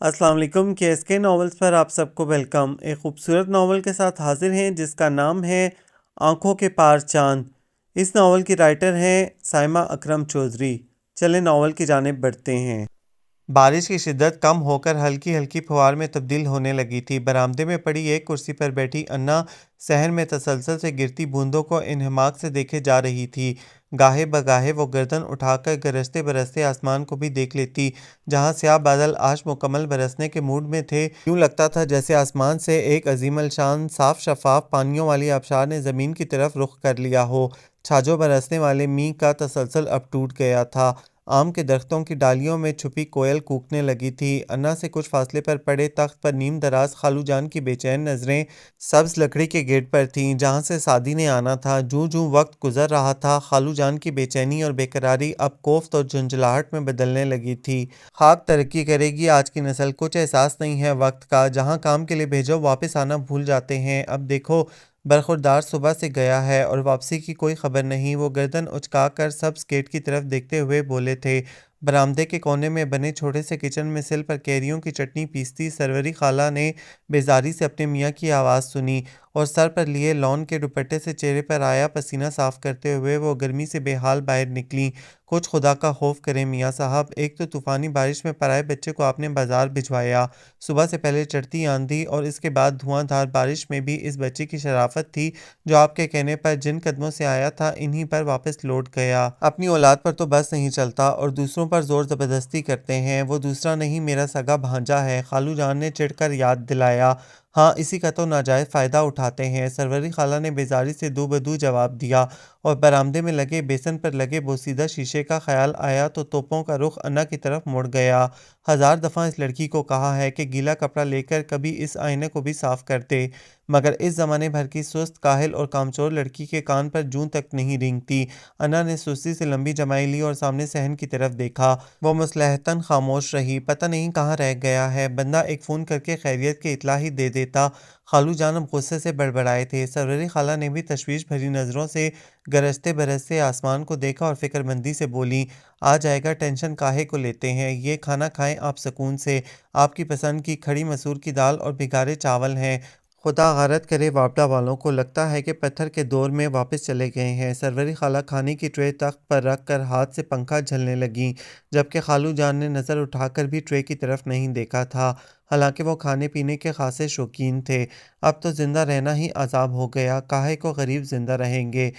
السلام علیکم کے ناولز پر آپ سب کو ویلکم۔ ایک خوبصورت ناول کے ساتھ حاضر ہیں جس کا نام ہے آنکھوں کے پار چاند۔ اس ناول کی رائٹر ہیں سائمہ اکرم چودھری۔ چلیں ناول کی جانب بڑھتے ہیں۔ بارش کی شدت کم ہو کر ہلکی ہلکی پھوار میں تبدیل ہونے لگی تھی۔ برآمدے میں پڑی ایک کرسی پر بیٹھی انا صحن میں تسلسل سے گرتی بوندوں کو انہماک سے دیکھے جا رہی تھی۔ گاہے بگاہے وہ گردن اٹھا کر گرجتے برستے آسمان کو بھی دیکھ لیتی، جہاں سیاہ بادل آج مکمل برسنے کے موڈ میں تھے۔ یوں لگتا تھا جیسے آسمان سے ایک عظیم الشان صاف شفاف پانیوں والی آبشار نے زمین کی طرف رخ کر لیا ہو۔ چھاجوں برسنے والے می کا تسلسل اب ٹوٹ گیا تھا۔ آم کے درختوں کی ڈالیوں میں چھپی کوئل کوکنے لگی تھی۔ انا سے کچھ فاصلے پر پڑے تخت پر نیم دراز خالو جان کی بے چین نظریں سبز لکڑی کے گیٹ پر تھیں، جہاں سے سعدی نے آنا تھا۔ جوں جوں وقت گزر رہا تھا، خالو جان کی بے چینی اور بے قراری اب کوفت اور جھنجھلاہٹ میں بدلنے لگی تھی۔ خاک ترقی کرے گی آج کی نسل، کچھ احساس نہیں ہے وقت کا۔ جہاں کام کے لیے بھیجو واپس آنا بھول جاتے ہیں۔ اب دیکھو برخوردار صبح سے گیا ہے اور واپسی کی کوئی خبر نہیں۔ وہ گردن اچکا کر سبز گیٹ کی طرف دیکھتے ہوئے بولے تھے۔ برآمدے کے کونے میں بنے چھوٹے سے کچن میں سل پر کیریوں کی چٹنی پیستی سروری خالہ نے بیزاری سے اپنے میاں کی آواز سنی، اور سر پر لیے لون کے دوپٹے سے چہرے پر آیا پسینہ صاف کرتے ہوئے وہ گرمی سے بے حال باہر نکلیں۔ کچھ خدا کا خوف کریں میاں صاحب، ایک تو طوفانی بارش میں پرائے بچے کو آپ نے بازار بھجوایا، صبح سے پہلے چڑھتی آندھی اور اس کے بعد دھواں دھار بارش میں بھی اس بچے کی شرافت تھی جو آپ کے کہنے پر جن قدموں سے آیا تھا انہی پر واپس لوٹ گیا۔ اپنی اولاد پر تو بس نہیں چلتا اور دوسروں پر زور زبردستی کرتے ہیں۔ وہ دوسرا نہیں میرا سگا بھانجا ہے، خالو جان نے چڑھ کر یاد دلایا۔ ہاں اسی کا تو ناجائز فائدہ اٹھاتے ہیں، سروری خالہ نے بیزاری سے دو بدو جواب دیا، اور برآمدے میں لگے بیسن پر لگے بوسیدہ شیشے کا خیال آیا تو توپوں کا رخ انا کی طرف مڑ گیا۔ ہزار دفعہ اس لڑکی کو کہا ہے کہ گیلا کپڑا لے کر کبھی اس آئینے کو بھی صاف کر دے، مگر اس زمانے بھر کی سست کاہل اور کامچور لڑکی کے کان پر جوں تک نہیں رینگتی۔ انا نے سستی سے لمبی جمائی لی اور سامنے صحن کی طرف دیکھا۔ وہ مصلحتاً خاموش رہی۔ پتہ نہیں کہاں رہ گیا ہے، بندہ ایک فون کر کے خیریت کی اطلاع ہی دے دیتا۔ خالو جان اب غصے سے بڑبڑائے تھے۔ سروری خالہ نے بھی تشویش بھری نظروں سے گرجتے برستے آسمان کو دیکھا اور فکر مندی سے بولی، آ جائے گا، ٹینشن کاہے کو لیتے ہیں، یہ کھانا کھائیں آپ سکون سے، آپ کی پسند کی کھڑی مسور کی دال اور بھگارے چاول ہیں، خدا غارت کرے وابڈا والوں کو، لگتا ہے کہ پتھر کے دور میں واپس چلے گئے ہیں۔ سروری خالہ کھانے کی ٹرے تخت پر رکھ کر ہاتھ سے پنکھا جھلنے لگیں، جبکہ خالو جان نے نظر اٹھا کر بھی ٹرے کی طرف نہیں دیکھا تھا، حالانکہ وہ کھانے پینے کے خاصے شوقین تھے۔ اب تو زندہ رہنا ہی عذاب ہو گیا، کاہے کو غریب زندہ رہیں گے۔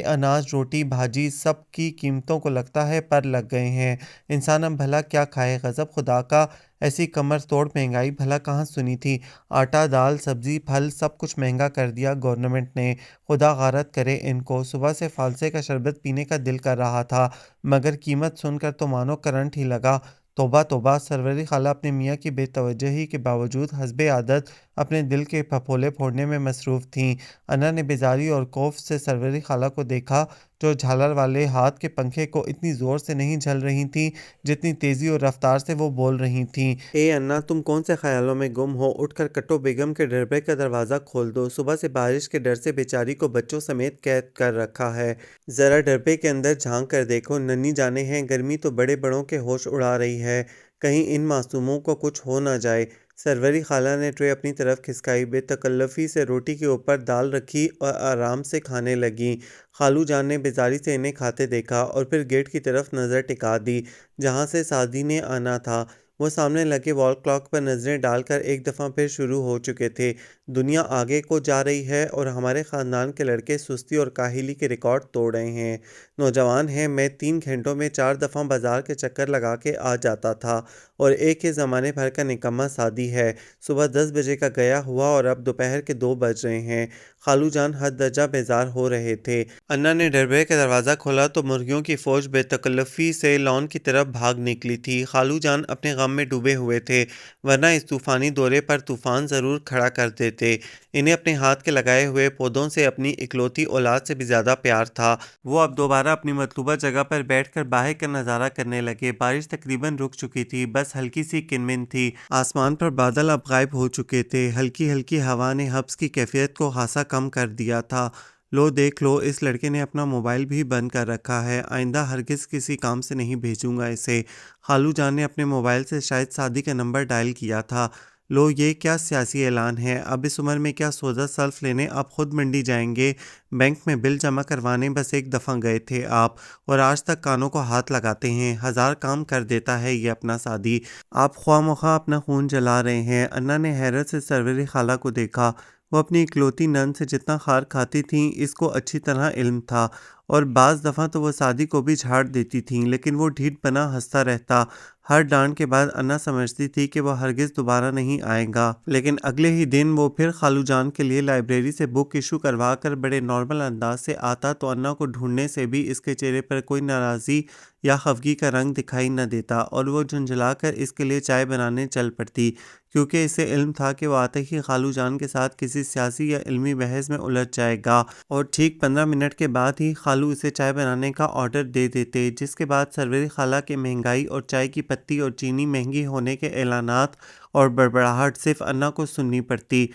اناج روٹی بھاجی سب کی قیمتوں کو لگتا ہے پر لگ گئے ہیں۔ انسان اب بھلا کیا کھائے، غضب خدا کا، ایسی کمر توڑ مہنگائی بھلا کہاں سنی تھی۔ آٹا دال سبزی پھل سب کچھ مہنگا کر دیا گورنمنٹ نے، خدا غارت کرے ان کو۔ صبح سے فالسے کا شربت پینے کا دل کر رہا تھا، مگر قیمت سن کر تو مانو کرنٹ ہی لگا۔ توبہ توبہ، سروری خالہ اپنے میاں کی بے توجہی کے باوجود حسب عادت اپنے دل کے پھپھولے پھوڑنے میں مصروف تھیں۔ انا نے بیزاری اور خوف سے سروری خالہ کو دیکھا، جو جھالر والے ہاتھ کے پنکھے کو اتنی زور سے نہیں جھل رہی تھیں جتنی تیزی اور رفتار سے وہ بول رہی تھیں۔ انا تم کون سے خیالوں میں گم ہو، اٹھ کر کٹو بیگم کے ڈربے کا دروازہ کھول دو، صبح سے بارش کے ڈر سے بیچاری کو بچوں سمیت قید کر رکھا ہے، ذرا ڈربے کے اندر جھانک کر دیکھو، ننھی جانیں ہیں گرمی تو بڑے بڑوں کے ہوش اڑا رہی ہے، کہیں ان معصوموں کو کچھ ہو نہ جائے۔ سروری خالہ نے ٹرے اپنی طرف کھسکائی، بے تکلفی سے روٹی کے اوپر دال رکھی اور آرام سے کھانے لگیں۔ خالو جان نے بیزاری سے انہیں کھاتے دیکھا اور پھر گیٹ کی طرف نظر ٹکا دی، جہاں سے سعدی نے آنا تھا۔ وہ سامنے لگے وال کلاک پر نظریں ڈال کر ایک دفعہ پھر شروع ہو چکے تھے، دنیا آگے کو جا رہی ہے اور ہمارے خاندان کے لڑکے سستی اور کاہلی کے ریکارڈ توڑ رہے ہیں، نوجوان ہیں، میں 3 گھنٹوں میں 4 دفعہ بازار کے چکر لگا کے آ جاتا تھا، اور ایک ہی زمانے بھر کا نکما سعدی ہے، صبح 10 بجے کا گیا ہوا اور اب دوپہر کے 2 بج رہے ہیں۔ خالو جان حد درجہ بیزار ہو رہے تھے۔ انا نے ڈربے کا دروازہ کھولا تو مرغیوں کی فوج بے تکلفی سے لان کی طرف بھاگ نکلی تھی۔ خالو جان اپنے غم میں ڈوبے ہوئے تھے، ورنہ اس طوفانی دورے پر طوفان ضرور کھڑا کر دیتے۔ انہیں اپنے ہاتھ کے لگائے ہوئے پودوں سے اپنی اکلوتی اولاد سے بھی زیادہ پیار تھا۔ وہ اب دوبارہ اپنی مطلوبہ جگہ پر بیٹھ کر باہر کا نظارہ کرنے لگے۔ بارش تقریباً رک چکی تھی، بس ہلکی سی کنمن تھی، آسمان پر بادل اب غائب ہو چکے تھے، ہلکی ہلکی ہوا نے حبس کی کیفیت کو خاصا کم کر دیا تھا۔ لو دیکھ لو، اس لڑکے نے اپنا موبائل بھی بند کر رکھا ہے، آئندہ ہرگز کسی کام سے نہیں بھیجوں گا اسے۔ خالو جان نے اپنے موبائل سے شاید سعدی کا نمبر ڈائل کیا تھا۔ لو، یہ کیا سیاسی اعلان ہے؟ اب اس عمر میں کیا سودا سلف لینے آپ خود منڈی جائیں گے؟ بینک میں بل جمع کروانے بس ایک دفعہ گئے تھے آپ، اور آج تک کانوں کو ہاتھ لگاتے ہیں۔ ہزار کام کر دیتا ہے یہ اپنا سعدی، آپ خواہ مخواہ اپنا خون جلا رہے ہیں۔ انا نے حیرت سے سروری خالہ کو دیکھا۔ وہ اپنی اکلوتی نند سے جتنا خار کھاتی تھیں اس کو اچھی طرح علم تھا، اور بعض دفعہ تو وہ سعدی کو بھی جھاڑ دیتی تھیں، لیکن وہ ڈھیٹ بنا ہنستا رہتا۔ ہر ڈانٹ کے بعد انا سمجھتی تھی کہ وہ ہرگز دوبارہ نہیں آئے گا، لیکن اگلے ہی دن وہ پھر خالو جان کے لیے لائبریری سے بک ایشو کروا کر بڑے نارمل انداز سے آتا تو انا کو ڈھونڈنے سے بھی اس کے چہرے پر کوئی ناراضی یا خفگی کا رنگ دکھائی نہ دیتا، اور وہ جھنجھلا کر اس کے لیے چائے بنانے چل پڑتی، کیونکہ اسے علم تھا کہ وہ آتے ہی خالو جان کے ساتھ کسی سیاسی یا علمی بحث میں الجھ جائے گا، اور ٹھیک 15 منٹ کے بعد ہی خالو اسے چائے بنانے کا آرڈر دے دیتے، جس کے بعد سروری خالہ کے مہنگائی اور چائے کی پتی اور چینی مہنگی ہونے کے اعلانات اور بڑبڑاہٹ صرف انا کو سننی پڑتی،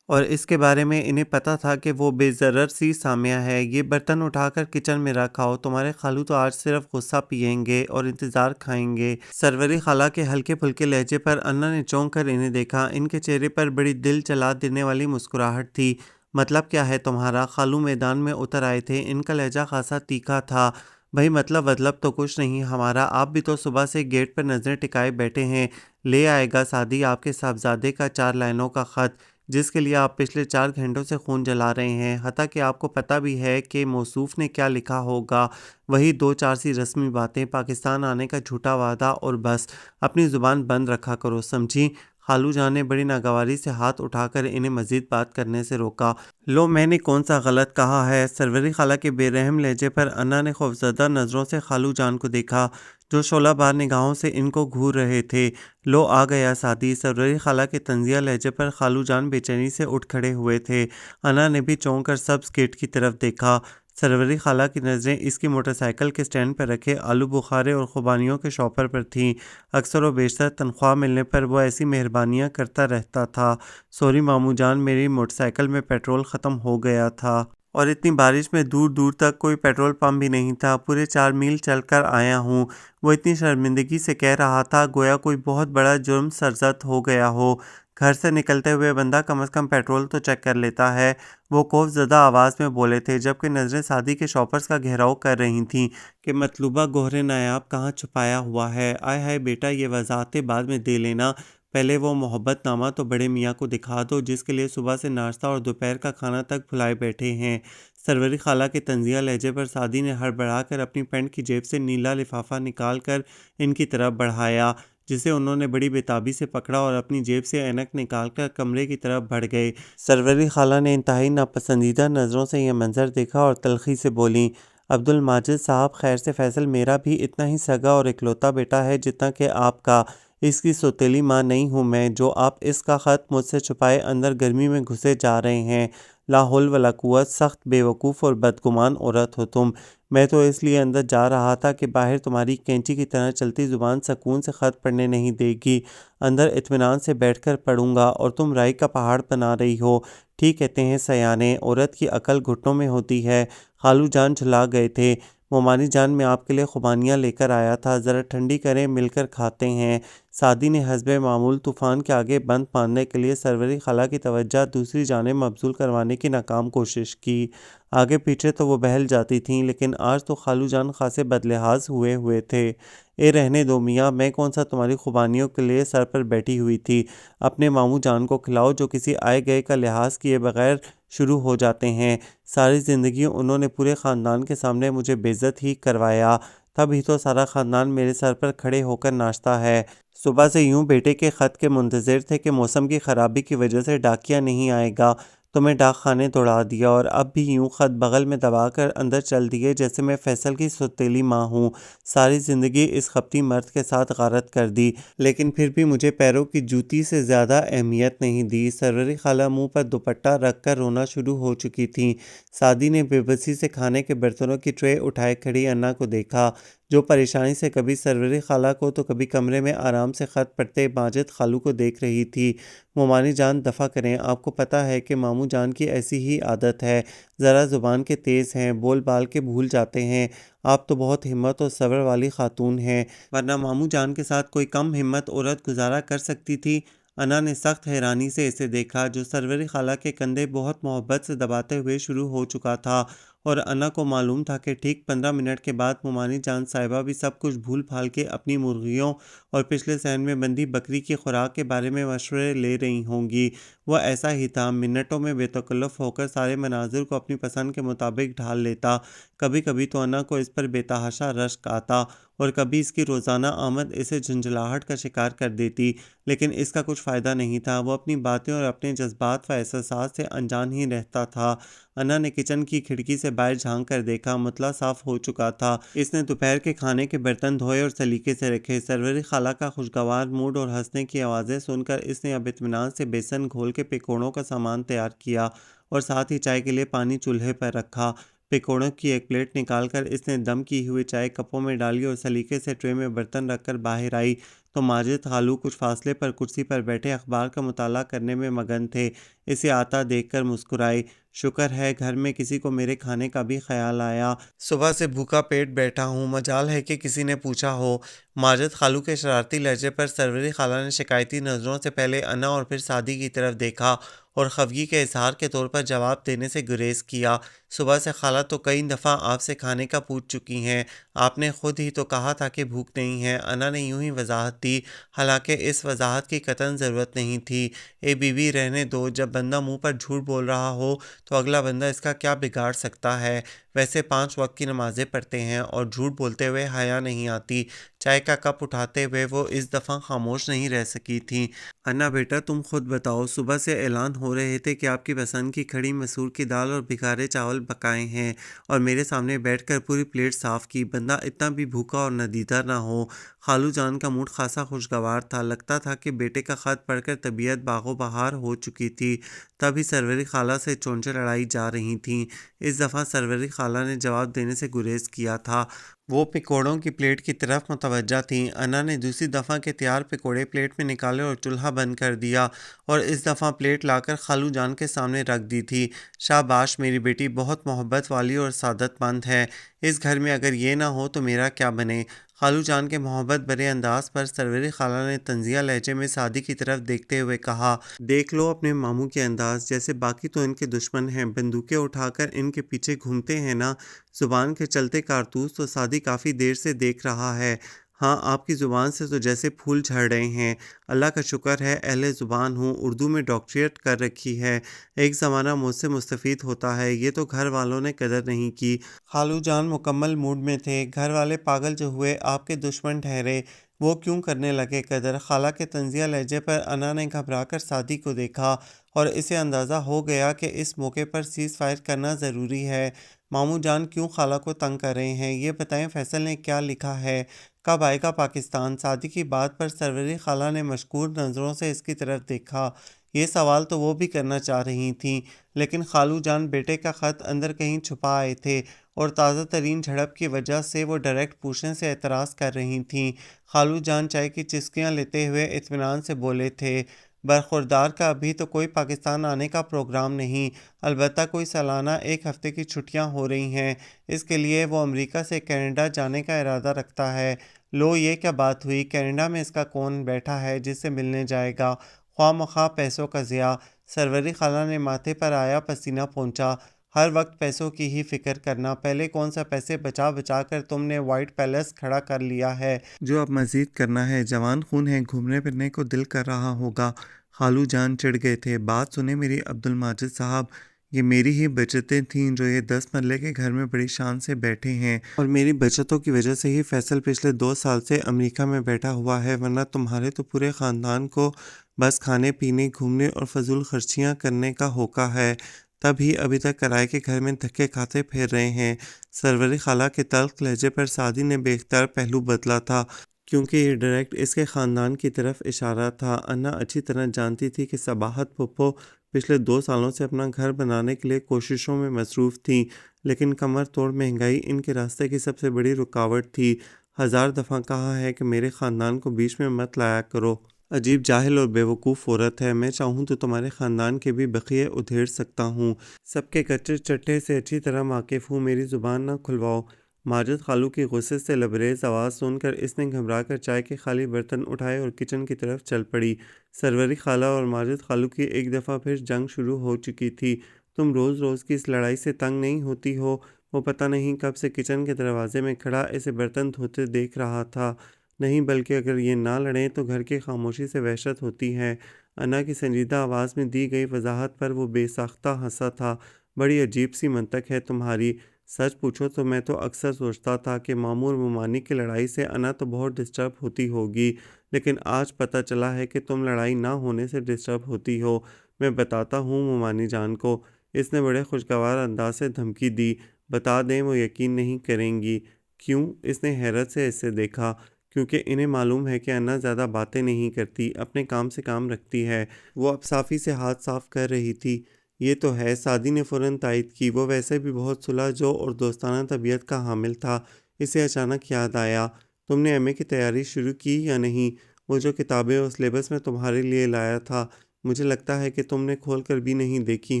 اور اس کے بارے میں انہیں پتہ تھا کہ وہ بے ضرر سی سامیہ ہے۔ یہ برتن اٹھا کر کچن میں رکھاؤ، تمہارے خالو تو آج صرف غصہ پئیں گے اور انتظار کھائیں گے۔ سروری خالہ کے ہلکے پھلکے لہجے پر انا نے چونک کر انہیں دیکھا۔ ان کے چہرے پر بڑی دل چلا دینے والی مسکراہٹ تھی۔ مطلب کیا ہے تمہارا؟ خالو میدان میں اتر آئے تھے، ان کا لہجہ خاصا تیکھا تھا۔ بھئی مطلب تو کچھ نہیں ہمارا، آپ بھی تو صبح سے گیٹ پر نظریں ٹکائے بیٹھے ہیں۔ لے آئے گا سعدی آپ کے صاحبزادے کا 4 لائنوں کا خط، جس کے لیے آپ پچھلے 4 گھنٹوں سے خون جلا رہے ہیں، حتیٰ کہ آپ کو پتہ بھی ہے کہ موصوف نے کیا لکھا ہوگا۔ وہی 2-4 سی رسمی باتیں، پاکستان آنے کا جھوٹا وعدہ، اور بس اپنی زبان بند رکھا کرو، سمجھی؟ خالو جان نے بڑی ناگواری سے ہاتھ اٹھا کر انہیں مزید بات کرنے سے روکا۔ لو، میں نے کون سا غلط کہا ہے؟ سروری خالہ کے بے رحم لہجے پر انا نے خوفزدہ نظروں سے خالو جان کو دیکھا، جو شعلہ بار نگاہوں سے ان کو گھور رہے تھے۔ لو، آ گیا سعدی؟ سروری خالہ کے طنزیہ لہجے پر خالو جان بے چینی سے اٹھ کھڑے ہوئے تھے۔ انا نے بھی چونک کر سبز گیٹ کی طرف دیکھا۔ سروری خالہ کی نظریں اس کی موٹر سائیکل کے سٹینڈ پر رکھے آلو بخارے اور خوبانیوں کے شاپر پر تھیں۔ اکثر و بیشتر تنخواہ ملنے پر وہ ایسی مہربانیاں کرتا رہتا تھا، سوری ماموں جان، میری موٹر سائیکل میں پیٹرول ختم ہو گیا تھا، اور اتنی بارش میں دور دور تک کوئی پیٹرول پمپ بھی نہیں تھا، پورے 4 میل چل کر آیا ہوں۔ وہ اتنی شرمندگی سے کہہ رہا تھا گویا کوئی بہت بڑا جرم سرزد ہو گیا ہو۔ گھر سے نکلتے ہوئے بندہ کم از کم پیٹرول تو چیک کر لیتا ہے، وہ خوف زدہ آواز میں بولے تھے، جبکہ نظریں سعدی کے شاپرز کا گھیراؤ کر رہی تھیں کہ مطلوبہ گوہر نایاب کہاں چھپایا ہوا ہے۔ آئے ہائے بیٹا، یہ وضاحتیں بعد میں دے لینا، پہلے وہ محبت نامہ تو بڑے میاں کو دکھا دو جس کے لیے صبح سے ناشتہ اور دوپہر کا کھانا تک بھلائے بیٹھے ہیں۔ سروری خالہ کے طنزیہ لہجے پر سعدی نے ہڑبڑا کر اپنی پینٹ کی جیب سے نیلا لفافہ نکال کر ان کی طرف بڑھایا، جسے انہوں نے بڑی بےتابی سے پکڑا اور اپنی جیب سے اینک نکال کر کمرے کی طرف بڑھ گئے۔ سروری خالہ نے انتہائی ناپسندیدہ نظروں سے یہ منظر دیکھا اور تلخی سے بولیں، عبدالماجد صاحب، خیر سے فیصل میرا بھی اتنا ہی سگا اور اکلوتا بیٹا ہے جتنا کہ آپ کا، اس کی سوتیلی ماں نہیں ہوں میں، جو آپ اس کا خط مجھ سے چھپائے اندر گرمی میں گھسے جا رہے ہیں۔ لا حول ولا قوت، سخت بے وقوف اور بدگمان عورت ہو تم۔ میں تو اس لیے اندر جا رہا تھا کہ باہر تمہاری کینچی کی طرح چلتی زبان سکون سے خط پڑھنے نہیں دے گی، اندر اطمینان سے بیٹھ کر پڑھوں گا، اور تم رائی کا پہاڑ بنا رہی ہو۔ ٹھیک کہتے ہیں سیانے، عورت کی عقل گھٹنوں میں ہوتی ہے۔ خالو جان جھلا گئے تھے۔ مومانی جان، میں آپ کے لیے خوبانیاں لے کر آیا تھا، ذرا ٹھنڈی کریں، مل کر کھاتے ہیں۔ سعدی نے حسب معمول طوفان کے آگے بند باندھنے کے لیے سروری خالہ کی توجہ دوسری جانب مبذول کروانے کی ناکام کوشش کی۔ آگے پیچھے تو وہ بہل جاتی تھیں، لیکن آج تو خالو جان خاصے بدلحاظ ہوئے تھے۔ اے رہنے دو میاں، میں کون سا تمہاری خوبانیوں کے لیے سر پر بیٹھی ہوئی تھی، اپنے ماموں جان کو کھلاؤ جو کسی آئے گئے کا لحاظ کیے بغیر شروع ہو جاتے ہیں۔ ساری زندگی انہوں نے پورے خاندان کے سامنے مجھے بے عزت ہی کروایا، تب ہی تو سارا خاندان میرے سر پر کھڑے ہو کر ناچتا ہے۔ صبح سے یوں بیٹے کے خط کے منتظر تھے کہ موسم کی خرابی کی وجہ سے ڈاکیہ نہیں آئے گا، تو میں ڈاک خانے دوڑا دیا، اور اب بھی یوں خط بغل میں دبا کر اندر چل دیے جیسے میں فیصل کی سوتیلی ماں ہوں۔ ساری زندگی اس خپتی مرد کے ساتھ غارت کر دی، لیکن پھر بھی مجھے پیروں کی جوتی سے زیادہ اہمیت نہیں دی۔ سروری خالہ منہ پر دوپٹہ رکھ کر رونا شروع ہو چکی تھیں۔ سعدی نے بے بسی سے کھانے کے برتنوں کی ٹرے اٹھائے کھڑی انا کو دیکھا، جو پریشانی سے کبھی سروری خالہ کو تو کبھی کمرے میں آرام سے خط پڑھتے ماجد خالو کو دیکھ رہی تھی۔ مومانی جان دفع کریں، آپ کو پتہ ہے کہ ماموں جان کی ایسی ہی عادت ہے، ذرا زبان کے تیز ہیں، بول بال کے بھول جاتے ہیں۔ آپ تو بہت ہمت اور صبر والی خاتون ہیں، ورنہ ماموں جان کے ساتھ کوئی کم ہمت عورت گزارا کر سکتی تھی؟ انا نے سخت حیرانی سے اسے دیکھا، جو سروری خالہ کے کندھے بہت محبت سے دباتے ہوئے شروع ہو چکا تھا، اور انا کو معلوم تھا کہ ٹھیک 15 منٹ کے بعد مومانی جان صاحبہ بھی سب کچھ بھول بھال کے اپنی مرغیوں اور پچھلے صحن میں بندھی بکری کی خوراک کے بارے میں مشورے لے رہی ہوں گی۔ وہ ایسا ہی تھا، منٹوں میں بے تکلف ہو کر سارے مناظر کو اپنی پسند کے مطابق ڈھال لیتا۔ کبھی کبھی تو انا کو اس پر بے تحاشا رشک آتا، اور کبھی اس کی روزانہ آمد اسے جھنجھلاہٹ کا شکار کر دیتی، لیکن اس کا کچھ فائدہ نہیں تھا۔ وہ اپنی باتیں اور اپنے جذبات و احساسات سے انجان ہی رہتا تھا۔ انا نے کچن کی کھڑکی سے باہر جھانک کر دیکھا، مطلع صاف ہو چکا تھا۔ اس نے دوپہر کے کھانے کے برتن دھوئے اور سلیقے سے رکھے۔ سروری خالہ کا خوشگوار موڈ اور ہنسنے کی آوازیں سن کر اس نے اب اطمینان سے بیسن گھول کے پکوڑوں کا سامان تیار کیا، اور ساتھ ہی چائے کے لیے پانی چولہے پر رکھا۔ پکوڑوں کی ایک پلیٹ نکال کر اس نے دم کی ہوئی چائے کپوں میں ڈالی اور سلیقے سے ٹرے میں برتن رکھ کر باہر آئی تو ماجد خالو کچھ فاصلے پر کرسی پر بیٹھے اخبار کا مطالعہ کرنے میں مگن تھے۔ اسے آتا دیکھ کر مسکرائے۔ شکر ہے گھر میں کسی کو میرے کھانے کا بھی خیال آیا، صبح سے بھوکا پیٹ بیٹھا ہوں، مجال ہے کہ کسی نے پوچھا ہو۔ ماجد خالو کے شرارتی لہجے پر سروری خالہ نے شکایتی نظروں سے پہلے انا اور پھر سعدی کی طرف دیکھا اور خفگی کے اظہار کے طور پر جواب دینے سے گریز کیا۔ صبح سے خالہ تو کئی دفعہ آپ سے کھانے کا پوچھ چکی ہیں، آپ نے خود ہی تو کہا تھا کہ بھوک نہیں ہے۔ انا نے یوں ہی وضاحت دی، حالانکہ اس وضاحت کی قطعاً ضرورت نہیں تھی۔ اے بی بی رہنے دو، جب بندہ منہ پر جھوٹ بول رہا ہو تو اگلا بندہ اس کا کیا بگاڑ سکتا ہے؟ ویسے 5 وقت کی نمازیں پڑھتے ہیں اور جھوٹ بولتے ہوئے حیا نہیں آتی۔ چائے کا کپ اٹھاتے ہوئے وہ اس دفعہ خاموش نہیں رہ سکی تھیں۔ انا بیٹا تم خود بتاؤ، صبح سے اعلان ہو رہے تھے کہ آپ کی پسند کی کھڑی مسور کی دال اور بھگارے چاول پکائے ہیں، اور میرے سامنے بیٹھ کر پوری پلیٹ صاف کی۔ بندہ اتنا بھی بھوکا اور ندیدہ نہ ہو۔ خالو جان کا موڈ خاصا خوشگوار تھا، لگتا تھا کہ بیٹے کا خط پڑھ کر طبیعت باغ و بہار ہو چکی تھی۔ تب ہی سروری خالہ سے چونچیں لڑائی جا رہی تھیں۔ اس دفعہ سروری خالہ نے جواب دینے سے گریز کیا تھا، وہ پکوڑوں کی پلیٹ کی طرف متوجہ تھیں۔ انا نے دوسری دفعہ کے تیار پکوڑے پلیٹ میں نکالے اور چولہا بند کر دیا، اور اس دفعہ پلیٹ لا کر خالو جان کے سامنے رکھ دی تھی۔ شاباش میری بیٹی، بہت محبت والی اور سعادت مند ہے۔ اس گھر میں اگر یہ نہ ہو تو میرا کیا بنے؟ خالو جان کے محبت بھرے انداز پر سروری خالہ نے طنزیہ لہجے میں سعدی کی طرف دیکھتے ہوئے کہا، دیکھ لو اپنے ماموں کے انداز، جیسے باقی تو ان کے دشمن ہیں، بندوقیں اٹھا کر ان کے پیچھے گھومتے ہیں نا۔ زبان کے چلتے کارتوس تو سعدی کافی دیر سے دیکھ رہا ہے۔ ہاں آپ کی زبان سے تو جیسے پھول جھڑ رہے ہیں۔ اللہ کا شکر ہے اہل زبان ہوں، اردو میں ڈاکٹریٹ کر رکھی ہے۔ ایک زمانہ مجھ سے مستفید ہوتا ہے، یہ تو گھر والوں نے قدر نہیں کی۔ خالو جان مکمل موڈ میں تھے، گھر والے پاگل جو ہوئے آپ کے دشمن ٹھہرے، وہ کیوں کرنے لگے قدر؟ خالہ کے طنزیہ لہجے پر انا نے گھبرا کر سعدی کو دیکھا، اور اسے اندازہ ہو گیا کہ اس موقع پر سیز فائر کرنا ضروری ہے۔ ماموں جان کیوں خالہ کو تنگ کر رہے ہیں؟ یہ بتائیں فیصل نے کیا لکھا ہے؟ کب آئے گا پاکستان؟ سعدی کی بات پر سروری خالہ نے مشکور نظروں سے اس کی طرف دیکھا۔ یہ سوال تو وہ بھی کرنا چاہ رہی تھیں، لیکن خالو جان بیٹے کا خط اندر کہیں چھپا آئے تھے، اور تازہ ترین جھڑپ کی وجہ سے وہ ڈائریکٹ پوچھنے سے اعتراض کر رہی تھیں۔ خالو جان چائے کی چسکیاں لیتے ہوئے اطمینان سے بولے تھے، برخوردار کا ابھی تو کوئی پاکستان آنے کا پروگرام نہیں، البتہ کوئی سالانہ 1 ہفتے کی چھٹیاں ہو رہی ہیں، اس کے لیے وہ امریکہ سے کینیڈا جانے کا ارادہ رکھتا ہے۔ لو یہ کیا بات ہوئی؟ کینیڈا میں اس کا کون بیٹھا ہے جس سے ملنے جائے گا؟ خواہ مخواہ پیسوں کا ضیاع۔ سروری خالہ نے ماتھے پر آیا پسینہ پونچھا، ہر وقت پیسوں کی ہی فکر کرنا، پہلے کون سا پیسے بچا بچا کر تم نے وائٹ پیلس کھڑا کر لیا ہے جو اب مزید کرنا ہے؟ جوان خون ہے، گھومنے پھرنے کو دل کر رہا ہوگا۔ خالو جان چڑھ گئے تھے، بات سنیں میری عبدالماجد صاحب، یہ میری ہی بچتیں تھیں جو یہ 10 مرلے کے گھر میں بڑی شان سے بیٹھے ہیں، اور میری بچتوں کی وجہ سے ہی فیصل پچھلے 2 سال سے امریکہ میں بیٹھا ہوا ہے، ورنہ تمہارے تو پورے خاندان کو بس کھانے پینے، گھومنے اور فضول خرچیاں کرنے کا ہوکا ہے، تب ہی ابھی تک کرائے کے گھر میں دھکے کھاتے پھر رہے ہیں۔ سروری خالہ کے تلخ لہجے پر سعدی نے بے اختیار پہلو بدلا تھا، کیونکہ یہ ڈائریکٹ اس کے خاندان کی طرف اشارہ تھا۔ انا اچھی طرح جانتی تھی کہ صباحت پھپھو پچھلے 2 سالوں سے اپنا گھر بنانے کے لیے کوششوں میں مصروف تھیں، لیکن کمر توڑ مہنگائی ان کے راستے کی سب سے بڑی رکاوٹ تھی۔ 1000 دفعہ کہا ہے کہ میرے خاندان کو بیچ میں مت لایا کرو۔ عجیب جاہل اور بیوقوف عورت ہے، میں چاہوں تو تمہارے خاندان کے بھی بقیے ادھیڑ سکتا ہوں، سب کے کچے چٹے سے اچھی طرح واقف ہوں، میری زبان نہ کھلواؤ۔ ماجد خالو کی غصے سے لبریز آواز سن کر اس نے گھبرا کر چائے کے خالی برتن اٹھائے اور کچن کی طرف چل پڑی۔ سروری خالہ اور ماجد خالو کی ایک دفعہ پھر جنگ شروع ہو چکی تھی۔ تم روز روز کی اس لڑائی سے تنگ نہیں ہوتی ہو؟ وہ پتہ نہیں کب سے کچن کے دروازے میں کھڑا اسے برتن دھوتے دیکھ رہا تھا۔ نہیں، بلکہ اگر یہ نہ لڑیں تو گھر کی خاموشی سے وحشت ہوتی ہے۔ انا کی سنجیدہ آواز میں دی گئی وضاحت پر وہ بے ساختہ ہنسا تھا۔ بڑی عجیب سی منطق ہے تمہاری۔ سچ پوچھو تو میں تو اکثر سوچتا تھا کہ مامور ممانی کی لڑائی سے انا تو بہت ڈسٹرب ہوتی ہوگی، لیکن آج پتہ چلا ہے کہ تم لڑائی نہ ہونے سے ڈسٹرب ہوتی ہو۔ میں بتاتا ہوں ممانی جان کو، اس نے بڑے خوشگوار انداز سے دھمکی دی۔ بتا دیں وہ یقین نہیں کریں گی۔ کیوں؟ اس نے حیرت سے اسے دیکھا۔ کیونکہ انہیں معلوم ہے کہ انا زیادہ باتیں نہیں کرتی، اپنے کام سے کام رکھتی ہے۔ وہ اب صافی سے ہاتھ صاف کر رہی تھی۔ یہ تو ہے، سعدی نے فوراً تائید کی۔ وہ ویسے بھی بہت صلح جو اور دوستانہ طبیعت کا حامل تھا۔ اسے اچانک یاد آیا، تم نے ایم اے کی تیاری شروع کی یا نہیں؟ وہ جو کتابیں اور سلیبس میں تمہارے لیے لایا تھا، مجھے لگتا ہے کہ تم نے کھول کر بھی نہیں دیکھی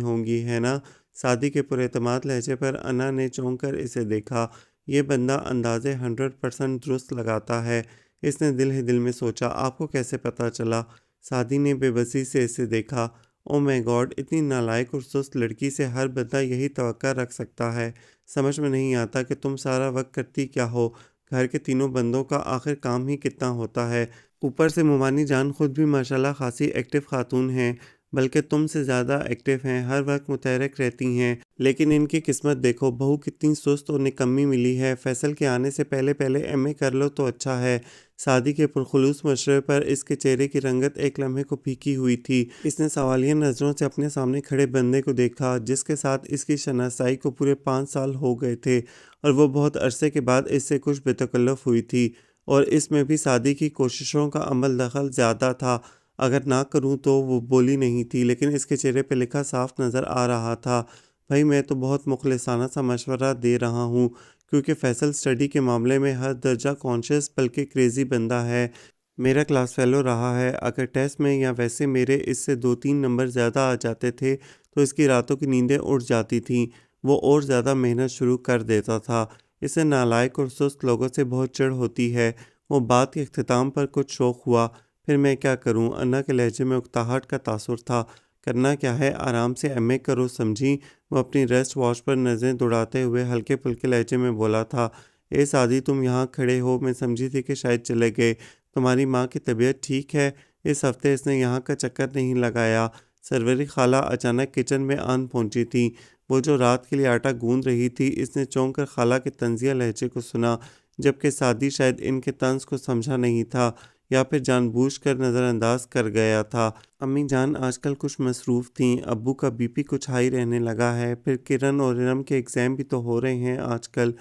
ہوں گی، ہے نا؟ سعدی کے پراعتماد لہجے پر انا نے چونک کر اسے دیکھا۔ یہ بندہ اندازے 100% درست لگاتا ہے، اس نے دل ہی دل میں سوچا۔ آپ کو کیسے پتہ چلا؟ سعدی نے بے بسی سے اسے دیکھا۔ او مائی گاڈ، اتنی نالائق اور سست لڑکی سے ہر بندہ یہی توقع رکھ سکتا ہے۔ سمجھ میں نہیں آتا کہ تم سارا وقت کرتی کیا ہو؟ گھر کے تینوں بندوں کا آخر کام ہی کتنا ہوتا ہے؟ اوپر سے ممانی جان خود بھی ماشاءاللہ خاصی ایکٹیو خاتون ہیں، بلکہ تم سے زیادہ ایکٹیو ہیں، ہر وقت متحرک رہتی ہیں۔ لیکن ان کی قسمت دیکھو، بہو کتنی سست اور نکمی ملی ہے۔ فیصل کے آنے سے پہلے ایم اے کر لو تو اچھا ہے۔ سعدی کے پرخلوص مشورے پر اس کے چہرے کی رنگت ایک لمحے کو پھیکی ہوئی تھی۔ اس نے سوالیہ نظروں سے اپنے سامنے کھڑے بندے کو دیکھا، جس کے ساتھ اس کی شناسائی کو پورے 5 سال ہو گئے تھے، اور وہ بہت عرصے کے بعد اس سے کچھ بے تکلف ہوئی تھی، اور اس میں بھی سعدی کی کوششوں کا عمل دخل زیادہ تھا۔ اگر نہ کروں تو وہ بولی نہیں تھی، لیکن اس کے چہرے پہ لکھا صاف نظر آ رہا تھا، بھائی میں تو بہت مخلصانہ سا مشورہ دے رہا ہوں، کیونکہ فیصل سٹڈی کے معاملے میں ہر درجہ کانشیس بلکہ کریزی بندہ ہے۔ میرا کلاس فیلو رہا ہے، اگر ٹیسٹ میں یا ویسے میرے اس سے 2-3 نمبر زیادہ آ جاتے تھے تو اس کی راتوں کی نیندیں اڑ جاتی تھیں، وہ اور زیادہ محنت شروع کر دیتا تھا۔ اسے نالائق اور سست لوگوں سے بہت چڑ ہوتی ہے۔ وہ بات کے اختتام پر کچھ شوق ہوا۔ پھر میں کیا کروں؟ انا کے لہجے میں اکتاہٹ کا تاثر تھا۔ کرنا کیا ہے، آرام سے ایم اے کرو، سمجھی؟ وہ اپنی ریسٹ واچ پر نظریں دوڑاتے ہوئے ہلکے پھلکے لہجے میں بولا تھا۔ اے سعدی، تم یہاں کھڑے ہو، میں سمجھی تھی کہ شاید چلے گئے۔ تمہاری ماں کی طبیعت ٹھیک ہے؟ اس ہفتے اس نے یہاں کا چکر نہیں لگایا۔ سروری خالہ اچانک کچن میں آن پہنچی تھیں۔ وہ جو رات کے لیے آٹا گوندھ رہی تھی، اس نے چونک کر خالہ کے طنزیہ لہجے کو سنا، جبکہ سعدی شاید ان کے طنز کو سمجھا نہیں تھا، یا پھر جان بوجھ کر نظر انداز کر گیا تھا۔ امی جان آج کل کچھ مصروف تھیں، ابو کا بی پی کچھ ہائی رہنے لگا ہے، پھر کرن اور ارم کے ایگزام بھی تو ہو رہے ہیں آج کل۔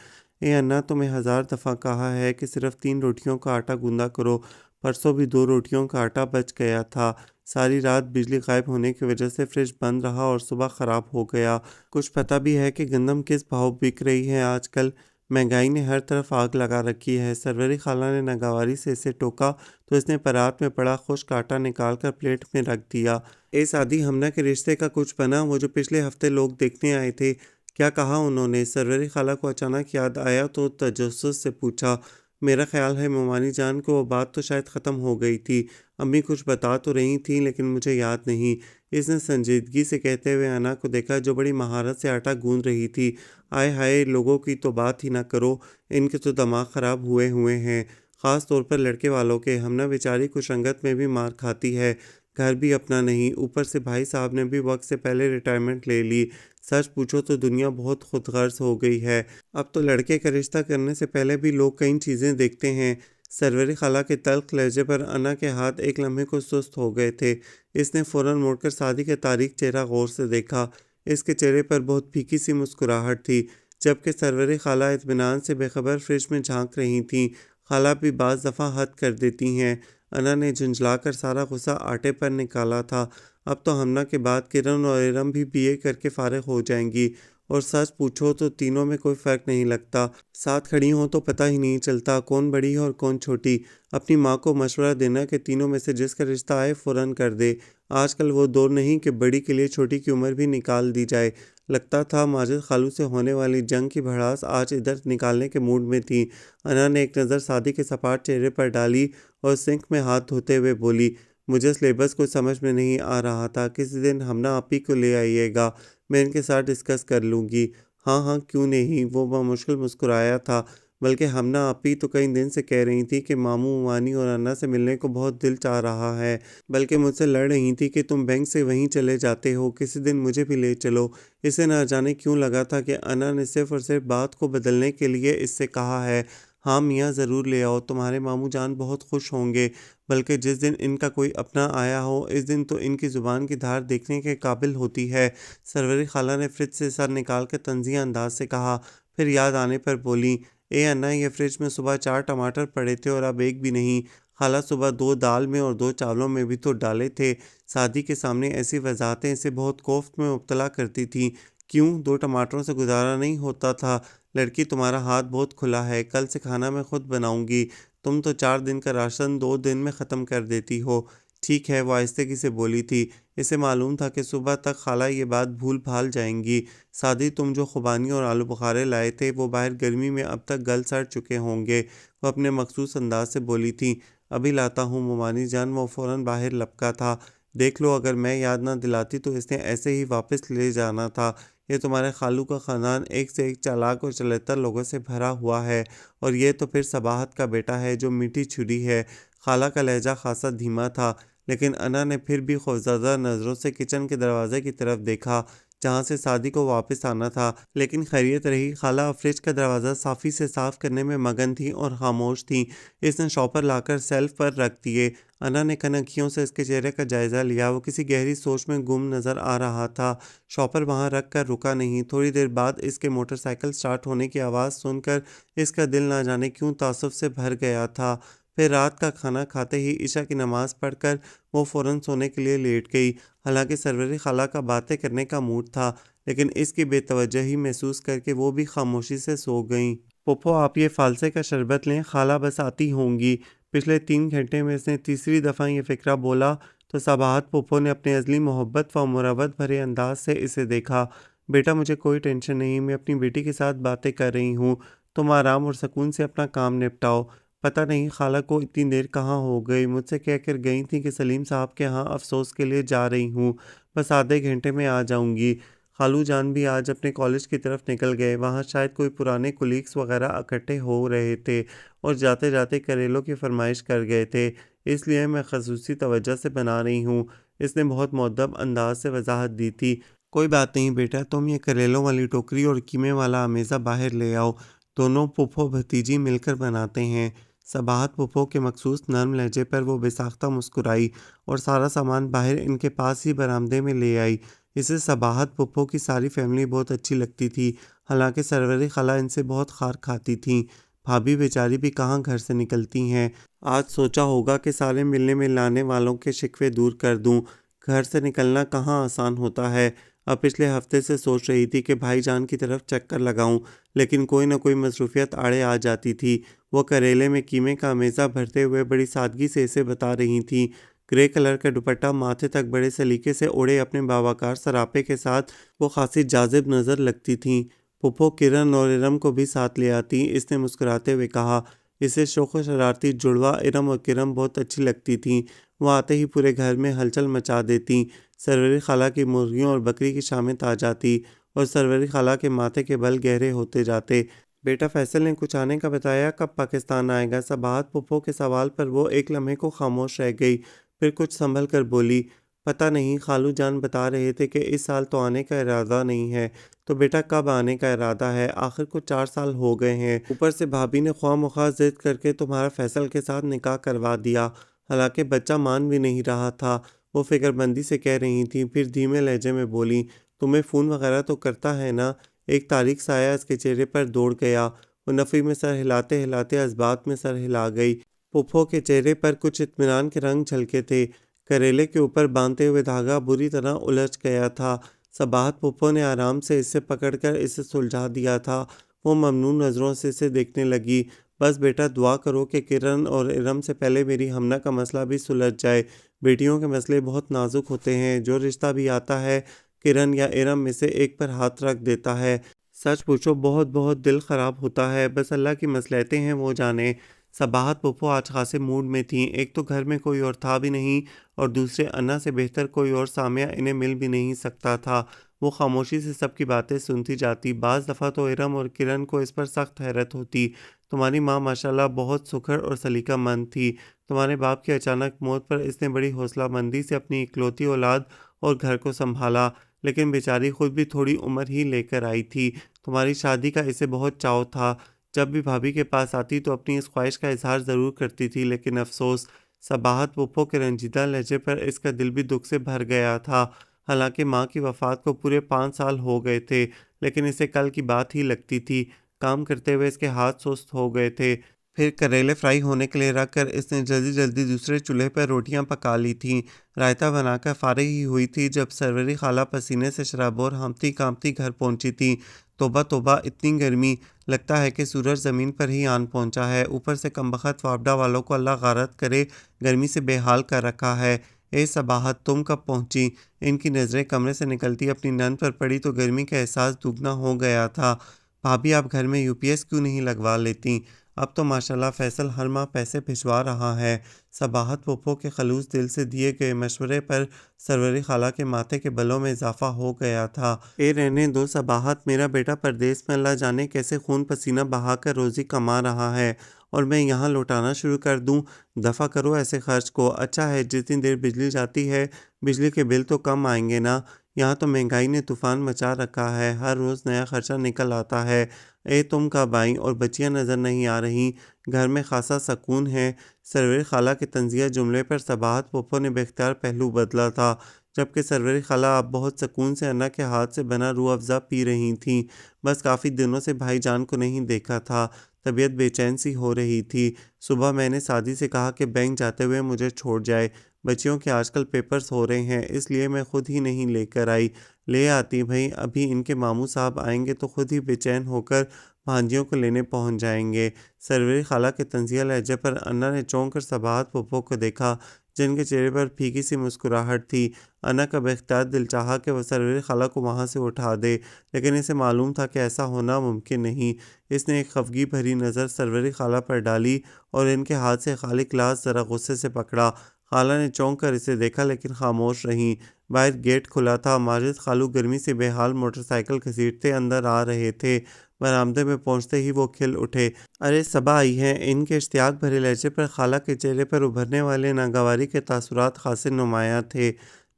اے انا، تمہیں 1000 دفعہ کہا ہے کہ صرف 3 روٹیوں کا آٹا گوندا کرو، پرسوں بھی 2 روٹیوں کا آٹا بچ گیا تھا۔ ساری رات بجلی غائب ہونے کی وجہ سے فریج بند رہا اور صبح خراب ہو گیا۔ کچھ پتہ بھی ہے کہ گندم کس بھاؤ بک رہی ہے آج کل؟ مہنگائی نے ہر طرف آگ لگا رکھی ہے۔ سروری خالہ نے ناگواری سے اسے ٹوکا تو اس نے پرات میں پڑا خشک آٹا نکال کر پلیٹ میں رکھ دیا۔ اے سعدی، ہمنا کے رشتے کا کچھ بنا؟ وہ جو پچھلے ہفتے لوگ دیکھنے آئے تھے، کیا کہا انہوں نے؟ سروری خالہ کو اچانک یاد آیا تو تجسس سے پوچھا۔ میرا خیال ہے ممانی جان کو وہ بات تو شاید ختم ہو گئی تھی، امی کچھ بتا تو رہی تھیں لیکن مجھے یاد نہیں۔ اس نے سنجیدگی سے کہتے ہوئے انا کو دیکھا جو بڑی مہارت سے آٹا گوندھ رہی تھی۔ آئے ہائے، لوگوں کی تو بات ہی نہ کرو، ان کے تو دماغ خراب ہوئے ہیں، خاص طور پر لڑکے والوں کے۔ ہمنا بیچاری کچھ رنگت میں بھی مار کھاتی ہے، گھر بھی اپنا نہیں، اوپر سے بھائی صاحب نے بھی وقت سے پہلے ریٹائرمنٹ لے لی۔ سچ پوچھو تو دنیا بہت خود غرض ہو گئی ہے، اب تو لڑکے کا رشتہ کرنے سے پہلے بھی لوگ کئی چیزیں دیکھتے ہیں۔ سروری خالہ کے تلخ لہجے پر انا کے ہاتھ ایک لمحے کو سست ہو گئے تھے۔ اس نے فوراً مڑ کر سعدی کا تاریک چہرہ غور سے دیکھا۔ اس کے چہرے پر بہت پھیکی سی مسکراہٹ تھی، جبکہ سروری خالہ اطمینان سے بے خبر فریج میں جھانک رہی تھیں۔ خالہ بھی بعض دفعہ حد کر دیتی ہیں۔ انا نے جھنجھلا کر سارا غصہ آٹے پر نکالا تھا۔ اب تو ہمنا کے بعد کرن اور ارم بھی بی اے کر کے فارغ ہو جائیں گی، اور سچ پوچھو تو تینوں میں کوئی فرق نہیں لگتا، ساتھ کھڑی ہوں تو پتہ ہی نہیں چلتا کون بڑی ہے اور کون چھوٹی۔ اپنی ماں کو مشورہ دینا کہ تینوں میں سے جس کا رشتہ آئے فوراً کر دے۔ آج کل وہ دور نہیں کہ بڑی کے لیے چھوٹی کی عمر بھی نکال دی جائے۔ لگتا تھا ماجد خالو سے ہونے والی جنگ کی بھڑاس آج ادھر نکالنے کے موڈ میں تھی۔ انا نے ایک نظر سعدی کے سپاٹ چہرے پر ڈالی اور سنک میں ہاتھ دھوتے ہوئے بولی، مجھے سلیبس کچھ سمجھ میں نہیں آ رہا تھا، کسی دن ہمنا آپی کو لے آئیے گا، میں ان کے ساتھ ڈسکس کر لوں گی۔ ہاں ہاں کیوں نہیں، وہ بمشکل مسکرایا تھا۔ بلکہ ہمنا آپی تو کئی دن سے کہہ رہی تھی کہ ماموں ممانی اور انا سے ملنے کو بہت دل چاہ رہا ہے، بلکہ مجھ سے لڑ رہی تھی کہ تم بینک سے وہیں چلے جاتے ہو، کسی دن مجھے بھی لے چلو۔ اسے نہ جانے کیوں لگا تھا کہ انا نے صرف اور صرف بات کو بدلنے کے لیے اس سے کہا ہے۔ ہاں میاں ضرور لے آؤ، تمہارے ماموں جان بہت خوش ہوں گے، بلکہ جس دن ان کا کوئی اپنا آیا ہو اس دن تو ان کی زبان کی دھار دیکھنے کے قابل ہوتی ہے۔ سروری خالہ نے فریج سے سر نکال کر طنزیہ انداز سے کہا، پھر یاد آنے پر بولی، اے انا یہ فریج میں صبح 4 ٹماٹر پڑے تھے اور اب ایک بھی نہیں۔ خالہ صبح 2 دال میں اور 2 چاولوں میں بھی تو ڈالے تھے۔ سعدی کے سامنے ایسی وضاحتیں اسے بہت کوفت میں مبتلا کرتی تھیں۔ کیوں 2 ٹماٹروں سے گزارا نہیں ہوتا تھا؟ لڑکی تمہارا ہاتھ بہت کھلا ہے، کل سے کھانا میں خود بناؤں گی، تم تو 4 دن کا راشن 2 دن میں ختم کر دیتی ہو۔ ٹھیک ہے، وہ آہستگی سے بولی تھی۔ اسے معلوم تھا کہ صبح تک خالہ یہ بات بھول بھال جائیں گی۔ سعدی تم جو خوبانی اور آلو بخارے لائے تھے وہ باہر گرمی میں اب تک گل سڑ چکے ہوں گے، وہ اپنے مخصوص انداز سے بولی تھی۔ ابھی لاتا ہوں ممانی جان، وہ فوراً باہر لپکا تھا۔ دیکھ لو اگر میں یاد نہ دلاتی تو اس نے ایسے ہی واپس لے جانا تھا۔ یہ تمہارے خالو کا خاندان ایک سے ایک چالاک اور چلتر لوگوں سے بھرا ہوا ہے، اور یہ تو پھر صباحت کا بیٹا ہے جو میٹھی چھری ہے۔ خالہ کا لہجہ خاصا دھیما تھا، لیکن انا نے پھر بھی خوفزدہ نظروں سے کچن کے دروازے کی طرف دیکھا جہاں سے سعدی کو واپس آنا تھا، لیکن خیریت رہی۔ خالہ فریج کا دروازہ صافی سے صاف کرنے میں مگن تھی اور خاموش تھیں۔ اس نے شاپر لا کر سیلف پر رکھ دیے۔ انا نے کنکھیوں سے اس کے چہرے کا جائزہ لیا، وہ کسی گہری سوچ میں گم نظر آ رہا تھا۔ شاپر وہاں رکھ کر رکا نہیں۔ تھوڑی دیر بعد اس کے موٹر سائیکل سٹارٹ ہونے کی آواز سن کر اس کا دل نہ جانے کیوں تعصب سے بھر گیا تھا۔ پھر رات کا کھانا کھاتے ہی عشاء کی نماز پڑھ کر وہ فوراً سونے کے لیے لیٹ گئی۔ حالانکہ سروری خالہ کا باتیں کرنے کا موڈ تھا، لیکن اس کی بے توجہی محسوس کر کے وہ بھی خاموشی سے سو گئیں۔ پھوپھو آپ یہ فالسے کا شربت لیں، خالہ بس آتی ہوں گی۔ پچھلے 3 گھنٹے میں اس نے تیسری دفعہ یہ فقرہ بولا تو صباحت پھوپھو نے اپنے ازلی محبت و مروت بھرے انداز سے اسے دیکھا۔ بیٹا مجھے کوئی ٹینشن نہیں، میں اپنی بیٹی کے ساتھ باتیں کر رہی ہوں، تم آرام اور سکون سے اپنا کام نپٹاؤ۔ پتہ نہیں خالہ کو اتنی دیر کہاں ہو گئی، مجھ سے کہہ کر گئی تھیں کہ سلیم صاحب کے ہاں افسوس کے لیے جا رہی ہوں، بس آدھے گھنٹے میں آ جاؤں گی۔ خالو جان بھی آج اپنے کالج کی طرف نکل گئے، وہاں شاید کوئی پرانے کولیگز وغیرہ اکٹھے ہو رہے تھے اور جاتے جاتے کریلوں کی فرمائش کر گئے تھے، اس لیے میں خصوصی توجہ سے بنا رہی ہوں۔ اس نے بہت مؤدب انداز سے وضاحت دی تھی۔ کوئی بات نہیں بیٹا، تم یہ کریلوں والی ٹوکری اور قیمے والا امیزہ باہر لے آؤ، دونوں پھوپھو بھتیجی مل کر بناتے ہیں۔ صباحت پھوپھو کے مخصوص نرم لہجے پر وہ بے ساختہ مسکرائی اور سارا سامان باہر ان کے پاس ہی برآمدے میں لے آئی۔ اسے صباحت پھوپھو کی ساری فیملی بہت اچھی لگتی تھی، حالانکہ سروری خالہ ان سے بہت خار کھاتی تھیں۔ بھابھی بیچاری بھی کہاں گھر سے نکلتی ہیں، آج سوچا ہوگا کہ سارے ملنے میں لانے والوں کے شکوے دور کر دوں، گھر سے نکلنا کہاں آسان ہوتا ہے۔ اب پچھلے ہفتے سے سوچ رہی تھی کہ بھائی جان کی طرف چکر لگاؤں، لیکن کوئی نہ کوئی مصروفیت آڑے آ جاتی تھی۔ وہ کریلے میں قیمے کا امیزہ بھرتے ہوئے بڑی سادگی سے اسے بتا رہی تھیں۔ گرے کلر کا دوپٹہ ماتھے تک بڑے سلیقے سے اوڑھے اپنے باوقار سراپے کے ساتھ وہ خاصی جاذب نظر لگتی تھیں۔ پھوپھو کرن اور ارم کو بھی ساتھ لے آتی، اس نے مسکراتے ہوئے کہا۔ اسے شوخ و شرارتی جڑواں ارم اور کرن بہت اچھی لگتی تھیں، وہ آتے ہی پورے گھر میں ہلچل مچا دیتیں۔ سروری خالہ کی مرغیوں اور بکری کی شامت آ جاتی اور سروری خالہ کے ماتھے کے بل گہرے ہوتے جاتے۔ بیٹا فیصل نے کچھ آنے کا بتایا، کب پاکستان آئے گا؟ صباحت پھوپھو کے سوال پر وہ ایک لمحے کو خاموش رہ گئی، پھر کچھ سنبھل کر بولی، پتہ نہیں، خالو جان بتا رہے تھے کہ اس سال تو آنے کا ارادہ نہیں ہے، تو بیٹا کب آنے کا ارادہ ہے؟ آخر کو 4 سال ہو گئے ہیں، اوپر سے بھابھی نے خواہ مخواہ ضد کر کے تمہارا فیصل کے ساتھ نکاح کروا دیا، حالانکہ بچہ مان بھی نہیں رہا تھا، وہ فکر مندی سے کہہ رہی تھیں، پھر دھیمے لہجے میں بولی، تمہیں فون وغیرہ تو کرتا ہے نا؟ ایک تاریک سایہ اس کے چہرے پر دوڑ گیا، وہ نفی میں سر ہلاتے ہلاتے اثبات میں سر ہلا گئی۔ پھوپھو کے چہرے پر کچھ اطمینان کے رنگ جھلکے تھے، کریلے کے اوپر باندھتے ہوئے دھاگا بری طرح الجھ گیا تھا۔ صباحت پھپھو نے آرام سے اسے پکڑ کر اسے سلجھا دیا تھا۔ وہ ممنون نظروں سے اسے دیکھنے لگی۔ بس بیٹا دعا کرو کہ کرن اور ارم سے پہلے میری ہمنا کا مسئلہ بھی سلجھ جائے۔ بیٹیوں کے مسئلے بہت نازک ہوتے ہیں، جو رشتہ بھی آتا ہے کرن یا ارم میں سے ایک پر ہاتھ رکھ دیتا ہے، سچ پوچھو بہت بہت دل خراب ہوتا ہے۔ بس اللہ کی مصلحتیں ہیں وہ جانے۔ صباحت پھپھو آج خاصے موڈ میں تھیں۔ ایک تو گھر میں کوئی اور تھا بھی نہیں، اور دوسرے انا سے بہتر کوئی اور سامعہ انہیں مل بھی نہیں سکتا تھا۔ وہ خاموشی سے سب کی باتیں سنتی جاتی۔ بعض دفعہ تو ارم اور کرن کو اس پر سخت حیرت ہوتی۔ تمہاری ماں ماشاءاللہ بہت سکھڑ اور سلیقہ مند تھی۔ تمہارے باپ کی اچانک موت پر اس نے بڑی حوصلہ مندی سے اپنی اکلوتی اولاد اور گھر کو سنبھالا، لیکن بیچاری خود بھی تھوڑی عمر ہی لے کر آئی تھی۔ تمہاری شادی کا اسے بہت چاؤ تھا۔ جب بھی بھابھی کے پاس آتی تو اپنی اس خواہش کا اظہار ضرور کرتی تھی، لیکن افسوس، صباحت پھپھو کے رنجیدہ لہجے پر اس کا دل بھی دکھ سے بھر گیا تھا۔ حالانکہ ماں کی وفات کو پورے 5 سال ہو گئے تھے، لیکن اسے کل کی بات ہی لگتی تھی۔ کام کرتے ہوئے اس کے ہاتھ سست ہو گئے تھے۔ پھر کریلے فرائی ہونے کے لیے رکھ کر اس نے جلدی جلدی دوسرے چولہے پر روٹیاں پکا لی تھیں۔ رائتہ بنا کر فارغ ہی ہوئی تھی جب سروری خالہ پسینے سے شرابور ہانپتی کانپتی گھر پہنچی تھی۔ توبہ توبہ، اتنی گرمی! لگتا ہے کہ سورج زمین پر ہی آن پہنچا ہے۔ اوپر سے کمبخت وابڈا والوں کو اللہ غارت کرے، گرمی سے بے حال کر رکھا ہے۔ اے صباحت، تم کب پہنچی؟ ان کی نظریں کمرے سے نکلتی اپنی نند پر پڑی تو گرمی کا احساس دگنا ہو گیا تھا۔ بھابھی آپ گھر میں UPS کیوں نہیں لگوا لیتی؟ اب تو ماشاءاللہ فیصل ہر ماہ پیسے بھجوا رہا ہے۔ صباحت پھپھو کے خلوص دل سے دیے گئے مشورے پر سروری خالہ کے ماتھے کے بلوں میں اضافہ ہو گیا تھا۔ اے رہنے دو صباحت، میرا بیٹا پردیس میں اللہ جانے کیسے خون پسینہ بہا کر روزی کما رہا ہے، اور میں یہاں لوٹانا شروع کر دوں؟ دفع کرو ایسے خرچ کو۔ اچھا ہے جتنی دیر بجلی جاتی ہے بجلی کے بل تو کم آئیں گے نا؟ یہاں تو مہنگائی نے طوفان مچا رکھا ہے، ہر روز نیا خرچہ نکل آتا ہے۔ اے تم کب آئیں اور بچیاں نظر نہیں آ رہی؟ گھر میں خاصا سکون ہے۔ سروری خالہ کے طنزیہ جملے پر صباحت پھپھو نے بے اختیار پہلو بدلا تھا، جبکہ سروری خالہ اب بہت سکون سے انا کے ہاتھ سے بنا روح افزا پی رہی تھیں۔ بس کافی دنوں سے بھائی جان کو نہیں دیکھا تھا، طبیعت بے چین سی ہو رہی تھی۔ صبح میں نے سعدی سے کہا کہ بینک جاتے ہوئے مجھے چھوڑ جائے، بچیوں کے آج کل پیپرز ہو رہے ہیں، اس لیے میں خود ہی نہیں لے کر آئی۔ لے آتی بھائی، ابھی ان کے ماموں صاحب آئیں گے تو خود ہی بے چین ہو کر بھانجیوں کو لینے پہنچ جائیں گے۔ سروری خالہ کے طنزیہ لہجے پر انا نے چونک کر صباحت پھپھو کو دیکھا، جن کے چہرے پر پھیکی سی مسکراہٹ تھی۔ انا کا بے اختیار دل چاہا کہ وہ سروری خالہ کو وہاں سے اٹھا دے، لیکن اسے معلوم تھا کہ ایسا ہونا ممکن نہیں۔ اس نے ایک خفگی بھری نظر سروری خالہ پر ڈالی اور ان کے ہاتھ سے خالی گلاس ذرا غصے سے پکڑا۔ خالہ نے چونک کر اسے دیکھا لیکن خاموش رہیں۔ باہر گیٹ کھلا تھا۔ ماجد خالو گرمی سے بے حال موٹر سائیکل گھسیٹتے اندر آ رہے تھے۔ برآمدے میں پہنچتے ہی وہ کھل اٹھے۔ ارے صبا آئی ہیں! ان کے اشتیاق بھرے لہجے پر خالہ کے چہرے پر ابھرنے والے ناگواری کے تاثرات خاصے نمایاں تھے۔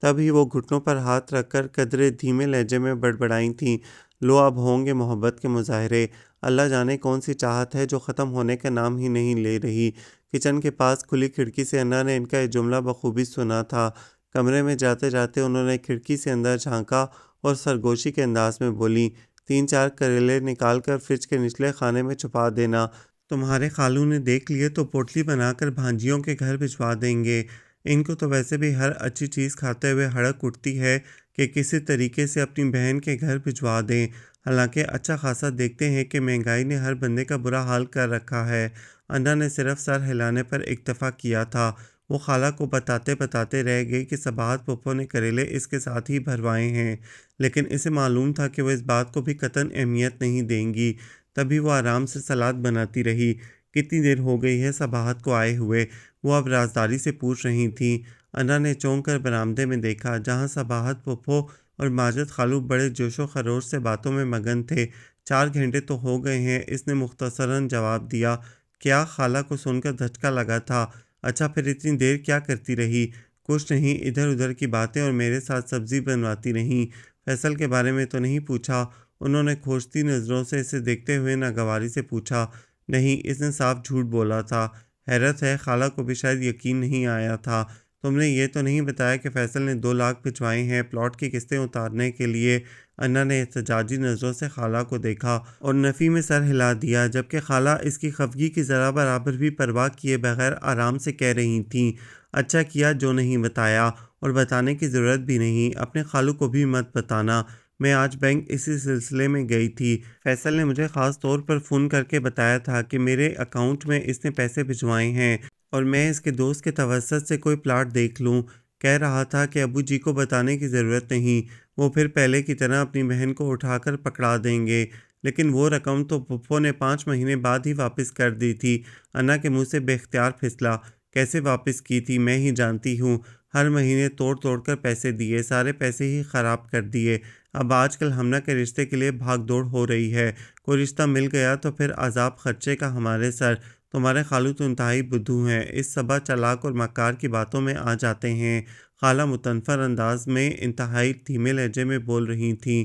تب ہی وہ گھٹنوں پر ہاتھ رکھ کر قدرے دھیمے لہجے میں بڑبڑائیں تھیں، لو اب ہوں گے محبت کے مظاہرے۔ اللہ جانے کون سی چاہت ہے جو ختم ہونے کا نام ہی نہیں لے رہی۔ کچن کے پاس کھلی کھڑکی سے انا نے ان کا یہ جملہ بخوبی سنا تھا۔ کمرے میں جاتے جاتے انہوں نے کھڑکی سے اندر جھانکا اور سرگوشی کے انداز میں بولی، 3-4 کریلے نکال کر فریج کے نچلے خانے میں چھپا دینا، تمہارے خالو نے دیکھ لیے تو پوٹلی بنا کر بھانجیوں کے گھر بھجوا دیں گے۔ ان کو تو ویسے بھی ہر اچھی چیز کھاتے ہوئے ہڑک اٹھتی ہے کہ کسی طریقے سے اپنی بہن کے گھر بھجوا دیں۔ حالانکہ اچھا خاصا دیکھتے ہیں کہ مہنگائی نے ہر بندے کا برا حال کر رکھا ہے۔ انا نے صرف سر ہلانے پر اکتفا کیا تھا۔ وہ خالہ کو بتاتے رہ گئی کہ صباحت پھپھو نے کریلے اس کے ساتھ ہی بھروائے ہیں، لیکن اسے معلوم تھا کہ وہ اس بات کو بھی قطعاً اہمیت نہیں دیں گی۔ تبھی وہ آرام سے سلاد بناتی رہی۔ کتنی دیر ہو گئی ہے صباحت کو آئے ہوئے؟ وہ اب رازداری سے پوچھ رہی تھیں۔ انا نے چونک کر برآمدے میں دیکھا، جہاں صباحت پھپھو اور ماجد خالو بڑے جوش و خروش سے باتوں میں مگن تھے۔ 4 گھنٹے تو ہو گئے ہیں، اس نے مختصراً جواب دیا۔ کیا؟ خالہ کو سن کر دھچکا لگا تھا۔ اچھا پھر اتنی دیر کیا کرتی رہی؟ کچھ نہیں، ادھر ادھر کی باتیں اور میرے ساتھ سبزی بنواتی رہیں۔ فیصل کے بارے میں تو نہیں پوچھا؟ انہوں نے کھوجتی نظروں سے اسے دیکھتے ہوئے ناگواری سے پوچھا۔ نہیں، اس نے صاف جھوٹ بولا تھا۔ حیرت ہے، خالہ کو بھی شاید یقین نہیں آیا تھا۔ تم نے یہ تو نہیں بتایا کہ فیصل نے 2 لاکھ بھجوائے ہیں پلاٹ کی قسطیں اتارنے کے لیے؟ انا نے احتجاجی نظروں سے خالہ کو دیکھا اور نفی میں سر ہلا دیا، جبکہ خالہ اس کی خفگی کی ذرا برابر بھی پرواہ کیے بغیر آرام سے کہہ رہی تھیں، اچھا کیا جو نہیں بتایا۔ اور بتانے کی ضرورت بھی نہیں، اپنے خالو کو بھی مت بتانا۔ میں آج بینک اسی سلسلے میں گئی تھی۔ فیصل نے مجھے خاص طور پر فون کر کے بتایا تھا کہ میرے اکاؤنٹ میں اس نے پیسے بھجوائے ہیں اور میں اس کے دوست کے توسط سے کوئی پلاٹ دیکھ لوں۔ کہہ رہا تھا کہ ابو جی کو بتانے کی ضرورت نہیں، وہ پھر پہلے کی طرح اپنی بہن کو اٹھا کر پکڑا دیں گے۔ لیکن وہ رقم تو پھپھو نے 5 مہینے بعد ہی واپس کر دی تھی۔ انا کے منہ سے بے اختیار پھسلا۔ کیسے واپس کی تھی میں ہی جانتی ہوں، ہر مہینے توڑ توڑ کر پیسے دیے، سارے پیسے ہی خراب کر دیے۔ اب آج کل ہمنا کے رشتے کے لیے بھاگ دوڑ ہو رہی ہے، کوئی رشتہ مل گیا تو پھر عذاب خرچے کا ہمارے سر۔ تمہارے خالو تو انتہائی بدھو ہیں، اس صبا چالاک اور مکار کی باتوں میں آ جاتے ہیں۔ خالہ متنفر انداز میں انتہائی دھیمے لہجے میں بول رہی تھیں۔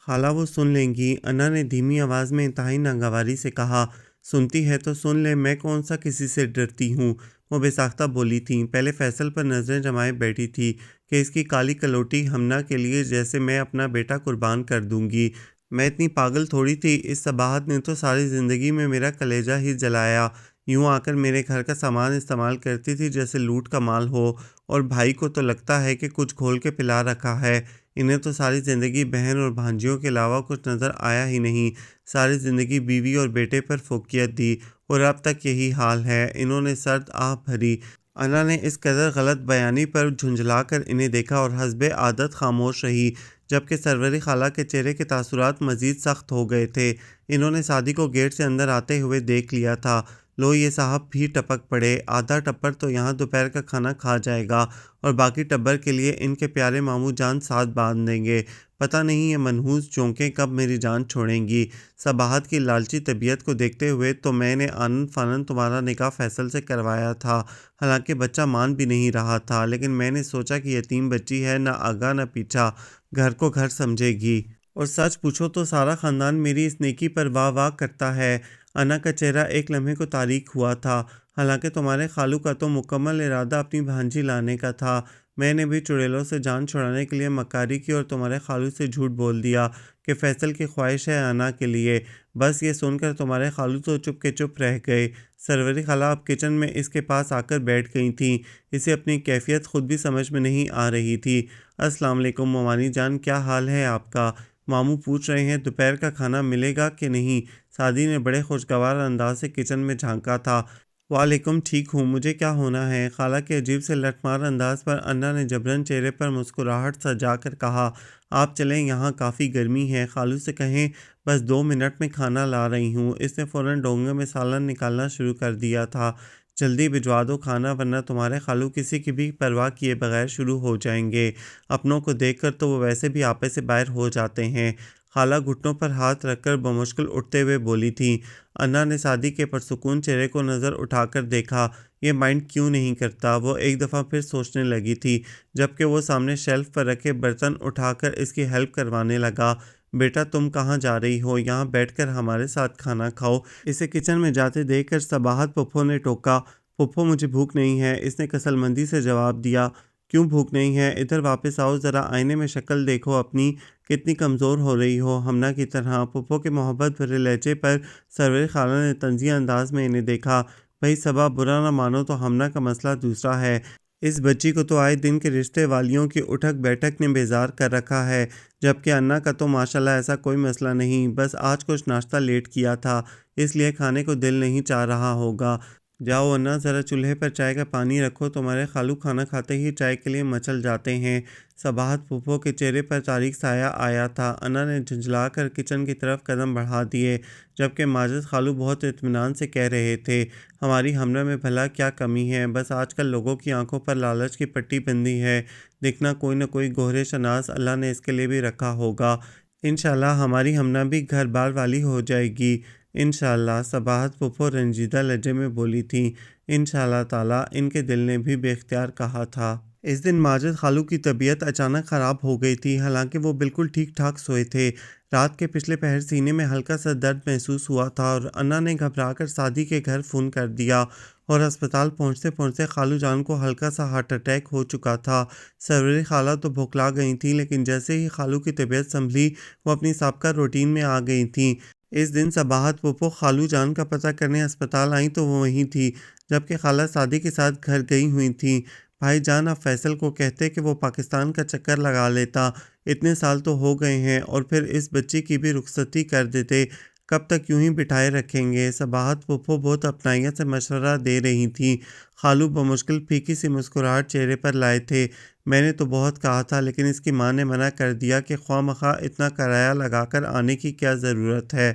خالہ وہ سن لیں گی، انا نے دھیمی آواز میں انتہائی ناگواری سے کہا۔ سنتی ہے تو سن لے، میں کون سا کسی سے ڈرتی ہوں، وہ بے ساختہ بولی تھیں۔ پہلے فیصل پر نظریں جمائے بیٹھی تھی کہ اس کی کالی کلوٹی ہمنا کے لیے جیسے میں اپنا بیٹا قربان کر دوں گی۔ میں اتنی پاگل تھوڑی تھی، اس صباحت نے تو ساری زندگی میں میرا کلیجہ ہی جلایا۔ یوں آ کر میرے گھر کا سامان استعمال کرتی تھی جیسے لوٹ کا مال ہو، اور بھائی کو تو لگتا ہے کہ کچھ کھول کے پلا رکھا ہے۔ انہیں تو ساری زندگی بہن اور بھانجیوں کے علاوہ کچھ نظر آیا ہی نہیں، ساری زندگی بیوی اور بیٹے پر فوقیت دی، اور اب تک یہی حال ہے۔ انہوں نے سرد آہ بھری۔ انا نے اس قدر غلط بیانی پر جھنجھلا کر انہیں دیکھا اور حسب عادت خاموش رہی، جبکہ سروری خالہ کے چہرے کے تاثرات مزید سخت ہو گئے تھے۔ انہوں نے سعدی کو گیٹ سے اندر آتے ہوئے دیکھ لیا تھا۔ لو یہ صاحب بھی ٹپک پڑے، آدھا ٹپر تو یہاں دوپہر کا کھانا کھا جائے گا اور باقی ٹبر کے لیے ان کے پیارے ماموں جان ساتھ باندھ دیں گے۔ پتہ نہیں یہ منحوس چونکیں کب میری جان چھوڑیں گی۔ صباحت کی لالچی طبیعت کو دیکھتے ہوئے تو میں نے آنن فانن تمہارا نکاح فیصل سے کروایا تھا، حالانکہ بچہ مان بھی نہیں رہا تھا، لیکن میں نے سوچا کہ یتیم بچی ہے، نہ آگا نہ پیچھا، گھر کو گھر سمجھے گی۔ اور سچ پوچھو تو سارا خاندان میری اس نیکی پر واہ واہ کرتا ہے۔ انا کا چہرہ ایک لمحے کو تاریک ہوا تھا۔ حالانکہ تمہارے خالو کا تو مکمل ارادہ اپنی بھانجی لانے کا تھا، میں نے بھی چڑیلوں سے جان چھڑانے کے لیے مکاری کی اور تمہارے خالو سے جھوٹ بول دیا کہ فیصل کی خواہش ہے انا کے لیے۔ بس یہ سن کر تمہارے خالو تو چپ کے چپ رہ گئے۔ سروری خالہ اب کچن میں اس کے پاس آ کر بیٹھ گئی تھیں۔ اسے اپنی کیفیت خود بھی سمجھ میں نہیں آ رہی تھی۔ السلام علیکم ممانی جان، کیا حال ہے آپ کا؟ ماموں پوچھ رہے ہیں دوپہر کا کھانا ملے گا کہ نہیں؟ سعدی نے بڑے خوشگوار انداز سے کچن میں جھانکا تھا۔ وعلیکم، ٹھیک ہوں، مجھے کیا ہونا ہے؟ خالہ کے عجیب سے لٹ مار انداز پر انا نے جبرن چہرے پر مسکراہٹ سجا کر کہا، آپ چلیں، یہاں کافی گرمی ہے، خالو سے کہیں بس 2 منٹ میں کھانا لا رہی ہوں۔ اس نے فوراً ڈونگے میں سالن نکالنا شروع کر دیا تھا۔ جلدی بھجوا دو کھانا ورنہ تمہارے خالو کسی کی بھی پرواہ کیے بغیر شروع ہو جائیں گے۔ اپنوں کو دیکھ کر تو وہ ویسے بھی آپے سے باہر ہو جاتے ہیں۔ خالہ گھٹنوں پر ہاتھ رکھ کر بمشکل اٹھتے ہوئے بولی تھیں۔ انا نے سعدی کے پرسکون چہرے کو نظر اٹھا کر دیکھا، یہ مائنڈ کیوں نہیں کرتا؟ وہ ایک دفعہ پھر سوچنے لگی تھی، جبکہ وہ سامنے شیلف پر رکھے برتن اٹھا کر اس کی ہیلپ کروانے لگا۔ بیٹا تم کہاں جا رہی ہو؟ یہاں بیٹھ کر ہمارے ساتھ کھانا کھاؤ۔ اسے کچن میں جاتے دیکھ کر صباحت پھپھو نے ٹوکا۔ پھپھو مجھے بھوک نہیں ہے، اس نے کسل مندی سے جواب دیا۔ کیوں بھوک نہیں ہے؟ ادھر واپس آؤ، ذرا آئینے میں شکل دیکھو اپنی، کتنی کمزور ہو رہی ہو ہمنا کی طرح۔ پھپھو کے محبت بھرے لہجے پر سروری خالہ نے طنزیہ انداز میں انہیں دیکھا۔ بھائی صبا، برا نہ مانو تو ہمنا کا مسئلہ دوسرا ہے۔ اس بچی کو تو آئے دن کے رشتے والیوں کی اٹھک بیٹھک نے بیزار کر رکھا ہے، جبکہ انا کا تو ماشاءاللہ ایسا کوئی مسئلہ نہیں، بس آج کچھ ناشتہ لیٹ کیا تھا اس لیے کھانے کو دل نہیں چاہ رہا ہوگا۔ جاؤ انا، ذرا چولہے پر چائے کا پانی رکھو، تمہارے خالو کھانا کھاتے ہی چائے کے لیے مچل جاتے ہیں۔ صباحت پھپھو کے چہرے پر تاریک سایہ آیا تھا۔ انا نے جھنجھلا کر کچن کی طرف قدم بڑھا دیے، جبکہ ماجد خالو بہت اطمینان سے کہہ رہے تھے، ہماری ہمنا میں بھلا کیا کمی ہے؟ بس آج کل لوگوں کی آنکھوں پر لالچ کی پٹی بندھی ہے، دیکھنا کوئی نہ کوئی گوہر شناس اللہ نے اس کے لیے بھی رکھا ہوگا۔ انشاءاللہ ہماری ہمنا بھی گھر بار والی ہو جائے گی، انشاءاللہ۔ صباحت پھپھو رنجیدہ لہجے میں بولی تھیں۔ انشاءاللہ تعالیٰ، ان کے دل نے بھی بے اختیار کہا تھا۔ اس دن ماجد خالو کی طبیعت اچانک خراب ہو گئی تھی، حالانکہ وہ بالکل ٹھیک ٹھاک سوئے تھے۔ رات کے پچھلے پہر سینے میں ہلکا سا درد محسوس ہوا تھا اور انا نے گھبرا کر سعدی کے گھر فون کر دیا، اور ہسپتال پہنچتے پہنچتے خالو جان کو ہلکا سا ہارٹ اٹیک ہو چکا تھا۔ سروری خالہ تو بھوکلا گئی تھیں، لیکن جیسے ہی خالو کی طبیعت سنبھلی وہ اپنی سابقہ روٹین میں آ گئی تھیں۔ اس دن صباحت پھپھو خالو جان کا پتہ کرنے ہسپتال آئیں تو وہ وہیں تھی، جبکہ خالہ سعدی کے ساتھ گھر گئی ہوئی تھیں۔ بھائی جان آپ فیصل کو کہتے کہ وہ پاکستان کا چکر لگا لیتا، اتنے سال تو ہو گئے ہیں، اور پھر اس بچی کی بھی رخصتی کر دیتے، کب تک یوں ہی بٹھائے رکھیں گے؟ صباحت پھپھو بہت اپنائیت سے مشورہ دے رہی تھیں۔ خالو بمشکل پھیکی سی مسکراہٹ چہرے پر لائے تھے۔ میں نے تو بہت کہا تھا لیکن اس کی ماں نے منع کر دیا کہ خواہ مخواہ اتنا کرایہ لگا کر آنے کی کیا ضرورت ہے۔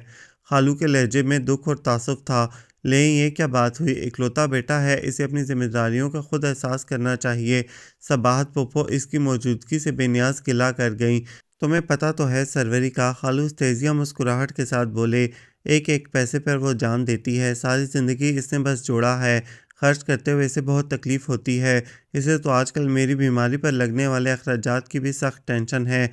خالو کے لہجے میں دکھ اور تعصب تھا۔ لیں یہ کیا بات ہوئی، اکلوتا بیٹا ہے، اسے اپنی ذمہ داریوں کا خود احساس کرنا چاہیے۔ صباحت پھپھو اس کی موجودگی سے بے نیاز گلہ کر گئیں۔ تمہیں پتہ تو ہے سروری کا، خالو تیزیہ مسکراہٹ کے ساتھ بولے، ایک ایک پیسے پر وہ جان دیتی ہے، ساری زندگی اس نے بس جوڑا ہے، خرچ کرتے ہوئے اسے بہت تکلیف ہوتی ہے، اسے تو آج کل میری بیماری پر لگنے والے اخراجات کی بھی سخت ٹینشن ہے،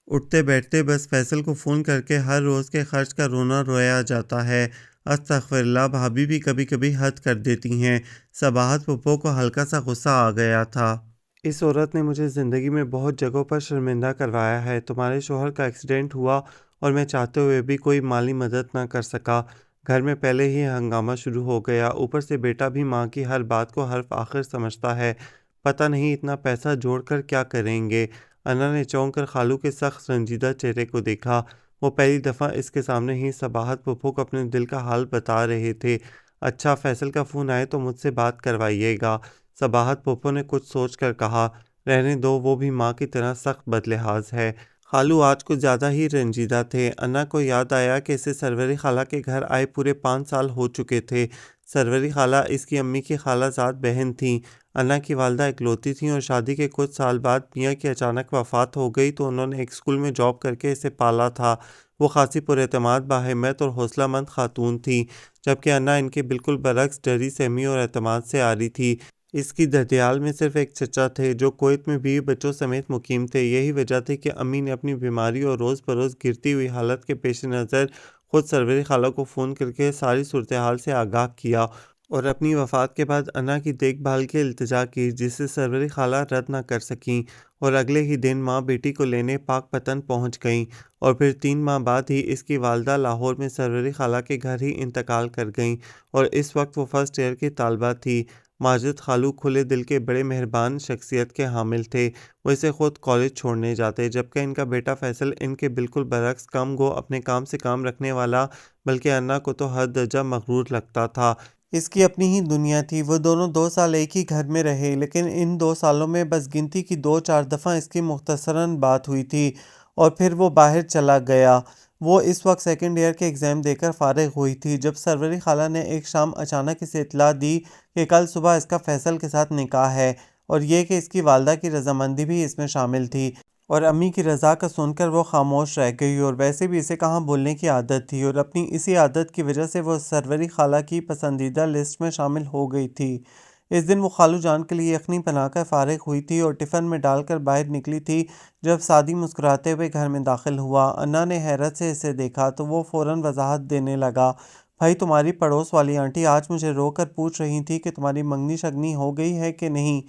اٹھتے بیٹھتے بس فیصل کو فون کر کے ہر روز کے خرچ کا رونا رویا جاتا ہے۔ استغفر اللہ، بھابھی بھی کبھی کبھی حد کر دیتی ہیں۔ صباحت پھپھو کو ہلکا سا غصہ آ گیا تھا۔ اس عورت نے مجھے زندگی میں بہت جگہوں پر شرمندہ کروایا ہے، تمہارے شوہر کا ایکسیڈنٹ ہوا اور میں چاہتے ہوئے بھی کوئی مالی مدد نہ کر سکا، گھر میں پہلے ہی ہنگامہ شروع ہو گیا، اوپر سے بیٹا بھی ماں کی ہر بات کو حرف آخر سمجھتا ہے، پتہ نہیں اتنا پیسہ جوڑ کر کیا کریں گے۔ انا نے چونک کر خالو کے سخت رنجیدہ چہرے کو دیکھا، وہ پہلی دفعہ اس کے سامنے ہی صباحت پھپھو کو اپنے دل کا حال بتا رہے تھے۔ اچھا فیصل کا فون آئے تو مجھ سے بات کروائیے گا، صباحت پھپھو نے کچھ سوچ کر کہا، رہنے دو، وہ بھی ماں کی طرح سخت بدلحاظ ہے۔ خالو آج کچھ زیادہ ہی رنجیدہ تھے۔ انا کو یاد آیا کہ اسے سروری خالہ کے گھر آئے پورے 5 سال ہو چکے تھے۔ سروری خالہ اس کی امی کی خالہ زاد بہن تھیں۔ انا کی والدہ اکلوتی تھیں اور شادی کے کچھ سال بعد میاں کی اچانک وفات ہو گئی تو انہوں نے ایک اسکول میں جاب کر کے اسے پالا تھا۔ وہ خاصی پراعتماد، باہمت اور حوصلہ مند خاتون تھیں، جبکہ انا ان کے بالکل برعکس ڈری سہمی اور اعتماد سے آری تھی۔ اس کی ددیال میں صرف ایک چچا تھے جو کویت میں بیوی بچوں سمیت مقیم تھے۔ یہی وجہ تھی کہ امی نے اپنی بیماری اور روز بروز گرتی ہوئی حالت کے پیش نظر خود سروری خالہ کو فون کر کے ساری صورتحال سے آگاہ کیا اور اپنی وفات کے بعد انا کی دیکھ بھال کی التجا کی، جسے سروری خالہ رد نہ کر سکیں، اور اگلے ہی دن ماں بیٹی کو لینے پاک پتن پہنچ گئیں، اور پھر 3 ماہ بعد ہی اس کی والدہ لاہور میں سروری خالہ کے گھر ہی انتقال کر گئیں، اور اس وقت وہ فرسٹ ایئر کی طالبہ تھی۔ ماجد خالو کھلے دل کے بڑے مہربان شخصیت کے حامل تھے، وہ اسے خود کالج چھوڑنے جاتے، جبکہ ان کا بیٹا فیصل ان کے بالکل برعکس کم گو اپنے کام سے کام رکھنے والا، بلکہ انا کو تو حد درجہ مغرور لگتا تھا۔ اس کی اپنی ہی دنیا تھی، وہ دونوں 2 سال ایک ہی گھر میں رہے، لیکن ان 2 سالوں میں بس گنتی کی 2-4 دفعہ اس کی مختصراً بات ہوئی تھی اور پھر وہ باہر چلا گیا۔ وہ اس وقت سیکنڈ ایئر کے ایگزام دے کر فارغ ہوئی تھی جب سروری خالہ نے ایک شام اچانک اسے اطلاع دی کہ کل صبح اس کا فیصل کے ساتھ نکاح ہے، اور یہ کہ اس کی والدہ کی رضامندی بھی اس میں شامل تھی، اور امی کی رضا کا سن کر وہ خاموش رہ گئی، اور ویسے بھی اسے کہاں بولنے کی عادت تھی، اور اپنی اسی عادت کی وجہ سے وہ سروری خالہ کی پسندیدہ لسٹ میں شامل ہو گئی تھی۔ اس دن وہ خالو جان کے لیے یخنی بنا کر فارغ ہوئی تھی اور ٹفن میں ڈال کر باہر نکلی تھی جب سعدی مسکراتے ہوئے گھر میں داخل ہوا۔ انا نے حیرت سے اسے دیکھا تو وہ فوراً وضاحت دینے لگا، بھائی تمہاری پڑوس والی آنٹی آج مجھے رو کر پوچھ رہی تھی کہ تمہاری منگنی شگنی ہو گئی ہے کہ نہیں۔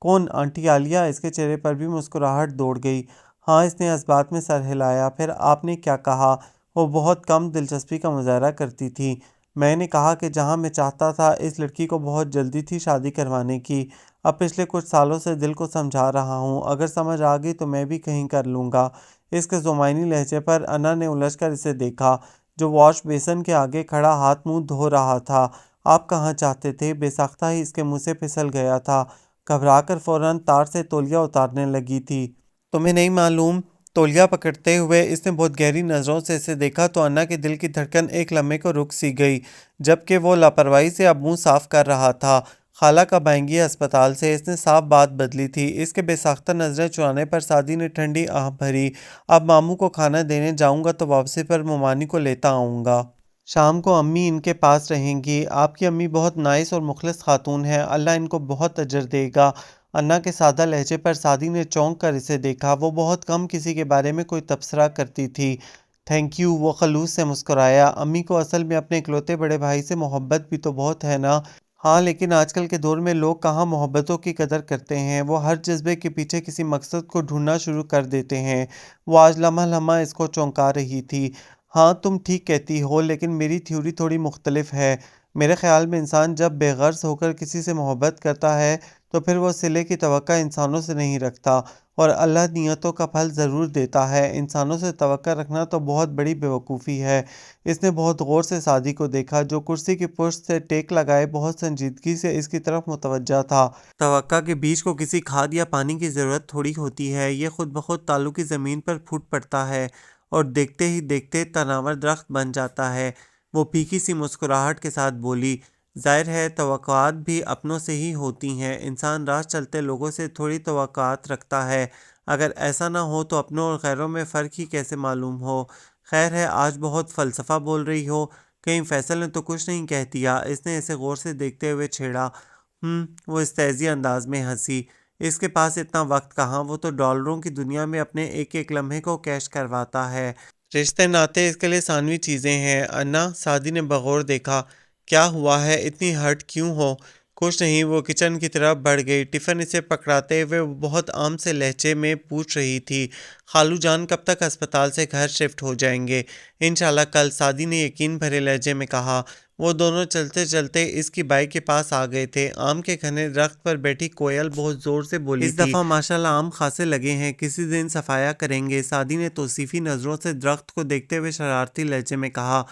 کون، آنٹی عالیہ؟ اس کے چہرے پر بھی مسکراہٹ دوڑ گئی۔ ہاں، اس نے اس بات میں سر ہلایا۔ پھر آپ نے کیا کہا؟ وہ بہت کم دلچسپی کا مظاہرہ کرتی تھی۔ میں نے کہا کہ جہاں میں چاہتا تھا، اس لڑکی کو بہت جلدی تھی شادی کروانے کی، اب پچھلے کچھ سالوں سے دل کو سمجھا رہا ہوں، اگر سمجھ آ گئی تو میں بھی کہیں کر لوں گا۔ اس کے زمینی لہجے پر انا نے الجھ کر اسے دیکھا، جو واش بیسن کے آگے کھڑا ہاتھ منہ دھو رہا تھا۔ آپ کہاں چاہتے تھے؟ بے ساختہ ہی اس کے منہ سے پھسل گیا تھا، گھبرا کر فوراً تار سے تولیہ اتارنے لگی تھی۔ تمہیں نہیں معلوم؟ تولیہ پکڑتے ہوئے اس نے بہت گہری نظروں سے اسے دیکھا تو انا کے دل کی دھڑکن ایک لمحے کو رک سی گئی، جبکہ وہ لاپرواہی سے اب منہ صاف کر رہا تھا۔ خالہ کا بھائنگی اسپتال سے، اس نے صاف بات بدلی تھی۔ اس کے بے ساختہ نظریں چرانے پر سعدی نے ٹھنڈی آہ بھری، اب ماموں کو کھانا دینے جاؤں گا تو واپسی پر ممانی کو لیتا آؤں گا۔ شام کو امی ان کے پاس رہیں گی۔ آپ کی امی بہت نائس اور مخلص خاتون ہیں، اللہ ان کو بہت اجر دے گا۔ انا کے سادہ لہجے پر سعدی نے چونک کر اسے دیکھا، وہ بہت کم کسی کے بارے میں کوئی تبصرہ کرتی تھی۔ تھینک یو، وہ خلوص سے مسکرایا۔ امی کو اصل میں اپنے اکلوتے بڑے بھائی سے محبت بھی تو بہت ہے نا۔ ہاں، لیکن آج کل کے دور میں لوگ کہاں محبتوں کی قدر کرتے ہیں، وہ ہر جذبے کے پیچھے کسی مقصد کو ڈھونڈنا شروع کر دیتے ہیں۔ وہ آج لمحہ لمحہ اس کو چونکا رہی تھی۔ ہاں تم ٹھیک کہتی ہو، لیکن میری تھیوری تھوڑی مختلف ہے۔ میرے خیال میں انسان جب بے غرض ہو کر کسی سے محبت کرتا ہے تو پھر وہ صلے کی توقع انسانوں سے نہیں رکھتا، اور اللہ نیتوں کا پھل ضرور دیتا ہے۔ انسانوں سے توقع رکھنا تو بہت بڑی بیوقوفی ہے۔ اس نے بہت غور سے سعدی کو دیکھا، جو کرسی کی پشت سے ٹیک لگائے بہت سنجیدگی سے اس کی طرف متوجہ تھا۔ توقع کے بیج کو کسی کھاد یا پانی کی ضرورت تھوڑی ہوتی ہے، یہ خود بخود تعلقی زمین پر پھوٹ پڑتا ہے اور دیکھتے ہی دیکھتے تناور درخت بن جاتا ہے۔ وہ پھیکی سی مسکراہٹ کے ساتھ بولی، ظاہر ہے توقعات بھی اپنوں سے ہی ہوتی ہیں، انسان راہ چلتے لوگوں سے تھوڑی توقعات رکھتا ہے، اگر ایسا نہ ہو تو اپنوں اور غیروں میں فرق ہی کیسے معلوم ہو۔ خیر ہے، آج بہت فلسفہ بول رہی ہو، کہیں فیصل نے تو کچھ نہیں کہہ دیا؟ اس نے اسے غور سے دیکھتے ہوئے چھیڑا۔ وہ استہزئی انداز میں ہنسی، اس کے پاس اتنا وقت کہاں، وہ تو ڈالروں کی دنیا میں اپنے ایک ایک لمحے کو کیش کرواتا ہے۔ رشتے ناتے اس کے لیے ثانوی چیزیں ہیں۔ انا، سعدی نے بغور دیکھا۔ کیا ہوا ہے، اتنی ہرٹ کیوں ہو؟ کچھ نہیں، وہ کچن کی طرف بڑھ گئی۔ ٹفن اسے پکڑاتے ہوئے وہ بہت عام سے لہجے میں پوچھ رہی تھی، خالو جان کب تک ہسپتال سے گھر شفٹ ہو جائیں گے؟ انشاءاللہ کل، سعدی نے یقین بھرے لہجے میں کہا۔ وہ دونوں چلتے چلتے اس کی بائک کے پاس آ گئے تھے۔ آم کے گھنے درخت پر بیٹھی کوئل بہت زور سے بولی تھی، اس دفعہ ماشاءاللہ آم خاصے لگے ہیں، کسی دن صفایا کریں گے۔ سعدی نے توصیفی نظروں سے درخت کو دیکھتے ہوئے شرارتی لہجے میں کہا،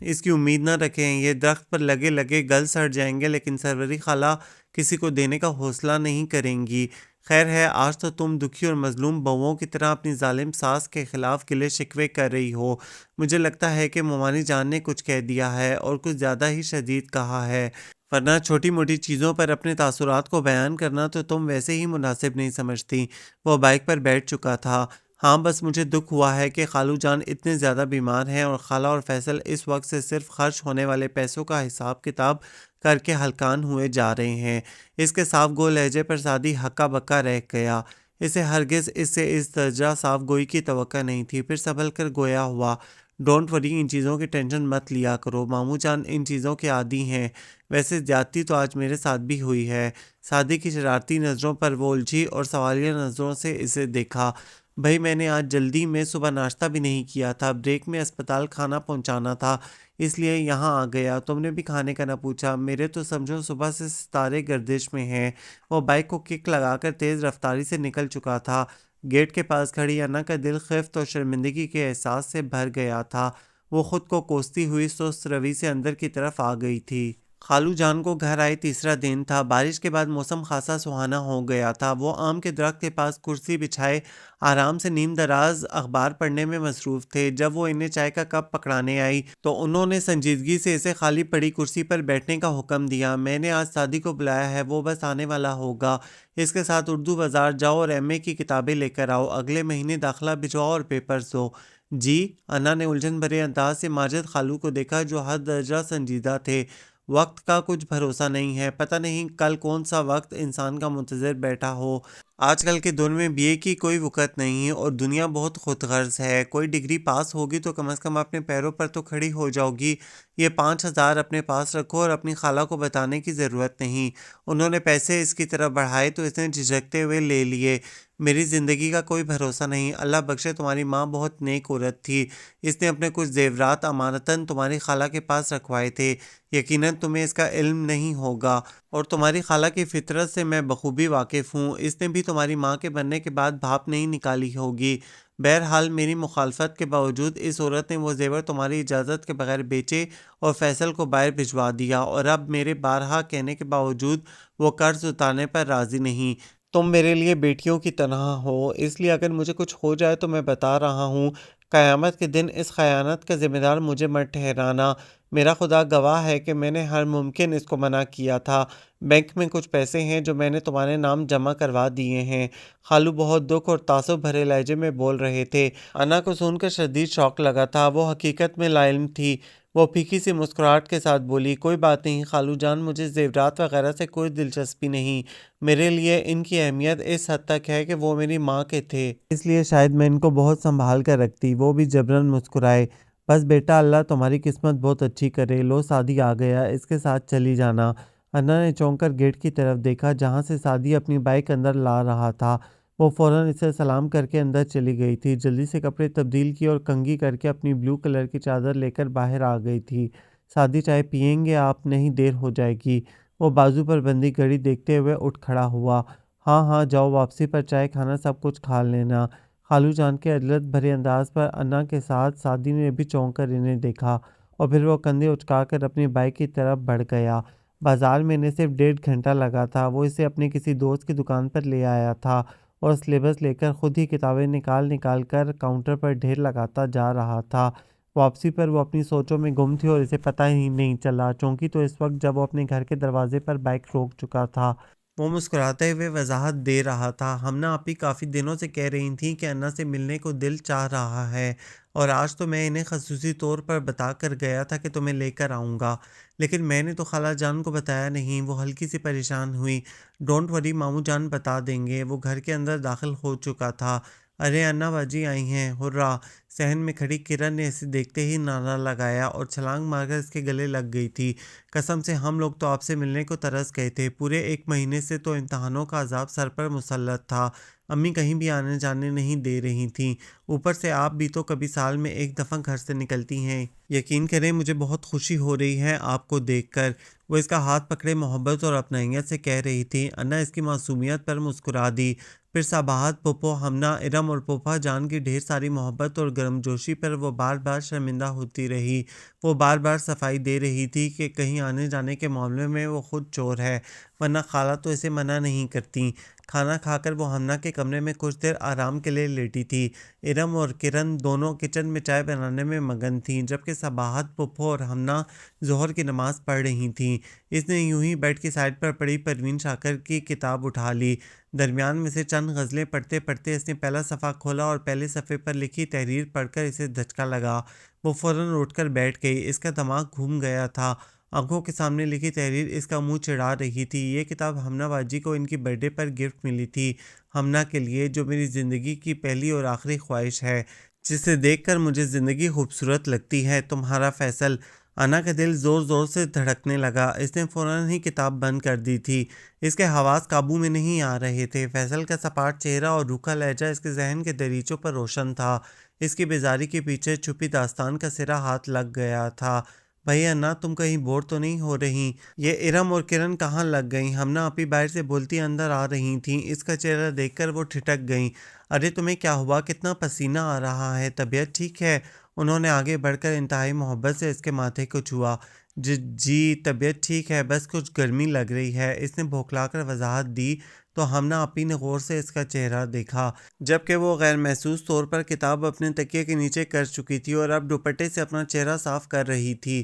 اس کی امید نہ رکھیں، یہ درخت پر لگے لگے گل سڑ جائیں گے، لیکن سروری خالہ کسی کو دینے کا حوصلہ نہیں کریں گی۔ خیر ہے، آج تو تم دکھی اور مظلوم بہوؤں کی طرح اپنی ظالم ساس کے خلاف گلے شکوے کر رہی ہو۔ مجھے لگتا ہے کہ مومانی جان نے کچھ کہہ دیا ہے اور کچھ زیادہ ہی شدید کہا ہے، ورنہ چھوٹی موٹی چیزوں پر اپنے تاثرات کو بیان کرنا تو تم ویسے ہی مناسب نہیں سمجھتی۔ وہ بائک پر بیٹھ چکا تھا۔ ہاں، بس مجھے دکھ ہوا ہے کہ خالو جان اتنے زیادہ بیمار ہیں اور خالہ اور فیصل اس وقت سے صرف خرچ ہونے والے پیسوں کا حساب کتاب کر کے ہلکان ہوئے جا رہے ہیں۔ اس کے صاف گو لہجے پر سعدی ہکا بکا رہ گیا۔ اسے ہرگز اس سے اس درجہ صاف گوئی کی توقع نہیں تھی۔ پھر سنبھل کر گویا ہوا، ڈونٹ وری، ان چیزوں کی ٹینشن مت لیا کرو، ماموں جان ان چیزوں کے عادی ہیں، ویسے زیادتی تو آج میرے ساتھ بھی ہوئی ہے۔ سعدی کی شرارتی نظروں پر وہ الجھی اور سوالیہ نظروں سے اسے دیکھا۔ بھائی میں نے آج جلدی میں صبح ناشتہ بھی نہیں کیا تھا، بریک میں اسپتال کھانا پہنچانا تھا، اس لیے یہاں آ گیا، تم نے بھی کھانے کا نہ پوچھا، میرے تو سمجھو صبح سے ستارے گردش میں ہیں۔ وہ بائک کو کک لگا کر تیز رفتاری سے نکل چکا تھا۔ گیٹ کے پاس کھڑی انا کا دل خفت اور شرمندگی کے احساس سے بھر گیا تھا۔ وہ خود کو کوستی ہوئی سست روی سے اندر کی طرف آ گئی تھی۔ خالو جان کو گھر آئے تیسرا دن تھا۔ بارش کے بعد موسم خاصا سہانا ہو گیا تھا۔ وہ آم کے درخت کے پاس کرسی بچھائے آرام سے نیم دراز اخبار پڑھنے میں مصروف تھے۔ جب وہ انہیں چائے کا کپ پکڑانے آئی تو انہوں نے سنجیدگی سے اسے خالی پڑی کرسی پر بیٹھنے کا حکم دیا۔ میں نے آج سعدی کو بلایا ہے، وہ بس آنے والا ہوگا، اس کے ساتھ اردو بازار جاؤ اور ایم اے کی کتابیں لے کر آؤ، اگلے مہینے داخلہ بھجواؤ اور پیپرز دو۔ جی؟ انا نے الجھن بھرے انداز سے ماجد خالو کو دیکھا جو حد درجہ سنجیدہ تھے۔ وقت کا کچھ بھروسہ نہیں ہے، پتہ نہیں کل کون سا وقت انسان کا منتظر بیٹھا ہو۔ آج کل کے دور میں بی اے کی کوئی وقت نہیں اور دنیا بہت خود غرض ہے۔ کوئی ڈگری پاس ہوگی تو کم از کم اپنے پیروں پر تو کھڑی ہو جاؤ گی۔ یہ 5,000 اپنے پاس رکھو اور اپنی خالہ کو بتانے کی ضرورت نہیں۔ انہوں نے پیسے اس کی طرف بڑھائے تو اس نے جھجکتے ہوئے لے لیے۔ میری زندگی کا کوئی بھروسہ نہیں، اللہ بخشے تمہاری ماں بہت نیک عورت تھی، اس نے اپنے کچھ زیورات امانتاً تمہاری خالہ کے پاس رکھوائے تھے، یقیناً تمہیں اس کا علم نہیں ہوگا، اور تمہاری خالہ کی فطرت سے میں بخوبی واقف ہوں، اس نے بھی تمہاری ماں کے بننے کے بعد بھاپ نہیں نکالی ہوگی۔ بہرحال میری مخالفت کے باوجود اس عورت نے وہ زیور تمہاری اجازت کے بغیر بیچے اور فیصل کو باہر بھجوا دیا، اور اب میرے بارہا کہنے کے باوجود وہ قرض اتارنے پر راضی نہیں۔ تم میرے لیے بیٹیوں کی طرح ہو، اس لیے اگر مجھے کچھ ہو جائے تو میں بتا رہا ہوں، قیامت کے دن اس خیانت کا ذمہ دار مجھے مت ٹھہرانا۔ میرا خدا گواہ ہے کہ میں نے ہر ممکن اس کو منع کیا تھا۔ بینک میں کچھ پیسے ہیں جو میں نے تمہارے نام جمع کروا دیے ہیں۔ خالو بہت دکھ اور تعصب بھرے لہجے میں بول رہے تھے۔ انا کو سن کر شدید شوق لگا تھا، وہ حقیقت میں لا علم تھی۔ وہ پھیکی سی مسکراہٹ کے ساتھ بولی، کوئی بات نہیں خالو جان، مجھے زیورات وغیرہ سے کوئی دلچسپی نہیں، میرے لیے ان کی اہمیت اس حد تک ہے کہ وہ میری ماں کے تھے، اس لیے شاید میں ان کو بہت سنبھال کر رکھتی۔ وہ بھی جبراً مسکرائے۔ بس بیٹا، اللہ تمہاری قسمت بہت اچھی کرے، لو سعدی آ گیا، اس کے ساتھ چلی جانا۔ انا نے چونک کر گیٹ کی طرف دیکھا جہاں سے سعدی اپنی بائک اندر لا رہا تھا۔ وہ فوراً اسے سلام کر کے اندر چلی گئی تھی، جلدی سے کپڑے تبدیل کیے اور کنگھی کر کے اپنی بلو کلر کی چادر لے کر باہر آ گئی تھی۔ سادی چائے پئیں گے آپ؟ نہیں، دیر ہو جائے گی۔ وہ بازو پر بندھی گھڑی دیکھتے ہوئے اٹھ کھڑا ہوا۔ ہاں ہاں جاؤ، واپسی پر چائے کھانا، سب کچھ کھا لینا۔ خالو جان کے عجلت بھرے انداز پر انا کے ساتھ سادی نے بھی چونک کر انہیں دیکھا اور پھر وہ کندھے اچکا کر اپنی بائک کی طرف بڑھ گیا۔ بازار میں انہیں صرف 1.5 گھنٹہ لگا تھا۔ وہ اسے اپنے کسی دوست کی دکان پر لے آیا تھا اور سلیبس لے کر خود ہی کتابیں نکال کر کاؤنٹر پر ڈھیر لگاتا جا رہا تھا۔ واپسی پر وہ اپنی سوچوں میں گم تھی اور اسے پتہ ہی نہیں چلا۔ چونکی تو اس وقت جب وہ اپنے گھر کے دروازے پر بائک روک چکا تھا۔ وہ مسکراتے ہوئے وضاحت دے رہا تھا، ہمنا آپی کافی دنوں سے کہہ رہی تھیں کہ انا سے ملنے کو دل چاہ رہا ہے اور آج تو میں انہیں خصوصی طور پر بتا کر گیا تھا کہ تمہیں لے کر آؤں گا، لیکن میں نے تو خالہ جان کو بتایا نہیں۔ وہ ہلکی سی پریشان ہوئی۔ ڈونٹ وری، ماموں جان بتا دیں گے۔ وہ گھر کے اندر داخل ہو چکا تھا۔ ارے انا باجی آئی ہیں، ہرا! صحن میں کھڑی کرن نے اسے دیکھتے ہی نعرہ لگایا اور چھلانگ مار کر اس کے گلے لگ گئی تھی۔ قسم سے ہم لوگ تو آپ سے ملنے کو ترس گئے تھے۔ پورے 1 مہینے سے تو امتحانوں کا عذاب سر پر مسلط تھا۔ امی کہیں بھی آنے جانے نہیں دے رہی تھیں۔ اوپر سے آپ بھی تو کبھی سال میں 1 دفعہ گھر سے نکلتی ہیں۔ یقین کریں مجھے بہت خوشی ہو رہی ہے آپ کو دیکھ کر۔ وہ اس کا ہاتھ پکڑے محبت اور اپنائیت سے کہہ رہی تھی۔ انا اس کی معصومیت پر مسکرا دی۔ پھر صباحت پھپھو، ہمنا، ارم اور پھوپھا جان کی ڈھیر ساری محبت اور گرمجوشی پر وہ بار بار شرمندہ ہوتی رہی۔ وہ بار بار صفائی دے رہی تھی کہ کہیں آنے جانے کے معاملے میں وہ خود چور ہے، ورنہ خالہ تو اسے منع نہیں کرتیں۔ کھانا کھا کر وہ ہمنا کے کمرے میں کچھ دیر آرام کے لیے لیٹی تھی۔ ارم اور کرن دونوں کچن میں چائے بنانے میں مگن تھیں، جبکہ صباحت پھپھو اور ہمنا ظہر کی نماز پڑھ رہی تھیں۔ اس نے یوں ہی بیڈ کی سائڈ پر پڑی پروین شاکر کی کتاب اٹھا لی۔ درمیان میں سے چند غزلیں پڑھتے پڑھتے اس نے پہلا صفحہ کھولا اور پہلے صفحے پر لکھی تحریر پڑھ کر اسے دھچکا لگا۔ وہ فوراً اٹھ کر بیٹھ گئی۔ اس کا دماغ گھوم گیا تھا۔ آنکھوں کے سامنے لکھی تحریر اس کا منہ چڑھا رہی تھی۔ یہ کتاب ہمنا باجی کو ان کی برتھ ڈے پر گفٹ ملی تھی، ہمنا کے لیے، جو میری زندگی کی پہلی اور آخری خواہش ہے، جسے دیکھ کر مجھے زندگی خوبصورت لگتی ہے، تمہارا فیصل۔ انا کا دل زور زور سے دھڑکنے لگا۔ اس نے فوراً ہی کتاب بند کر دی تھی۔ اس کے حواس قابو میں نہیں آ رہے تھے۔ فیصل کا سپاٹ چہرہ اور روکھا لہجہ اس کے ذہن کے دریچوں پر روشن تھا۔ اس کی بیزاری کے پیچھے چھپی داستان کا سرا ہاتھ لگ گیا تھا۔ بھئی انا، تم کہیں بور تو نہیں ہو رہی؟ یہ ارم اور کرن کہاں لگ گئیں؟ ہمنا آپی باہر سے بولتی اندر آ رہی تھیں۔ اس کا چہرہ دیکھ کر وہ ٹھٹک گئیں۔ ارے تمہیں کیا ہوا؟ کتنا پسینہ آ رہا ہے، طبیعت ٹھیک ہے؟ انہوں نے آگے بڑھ کر انتہائی محبت سے اس کے ماتھے کو چھوا۔ جی طبیعت ٹھیک ہے، بس کچھ گرمی لگ رہی ہے، اس نے بھوکلا کر وضاحت دی۔ تو ہمنا آپی نے غور سے اس کا چہرہ دیکھا، جبکہ وہ غیر محسوس طور پر کتاب اپنے تکیے کے نیچے کر چکی تھی اور اب دوپٹے سے اپنا چہرہ صاف کر رہی تھی۔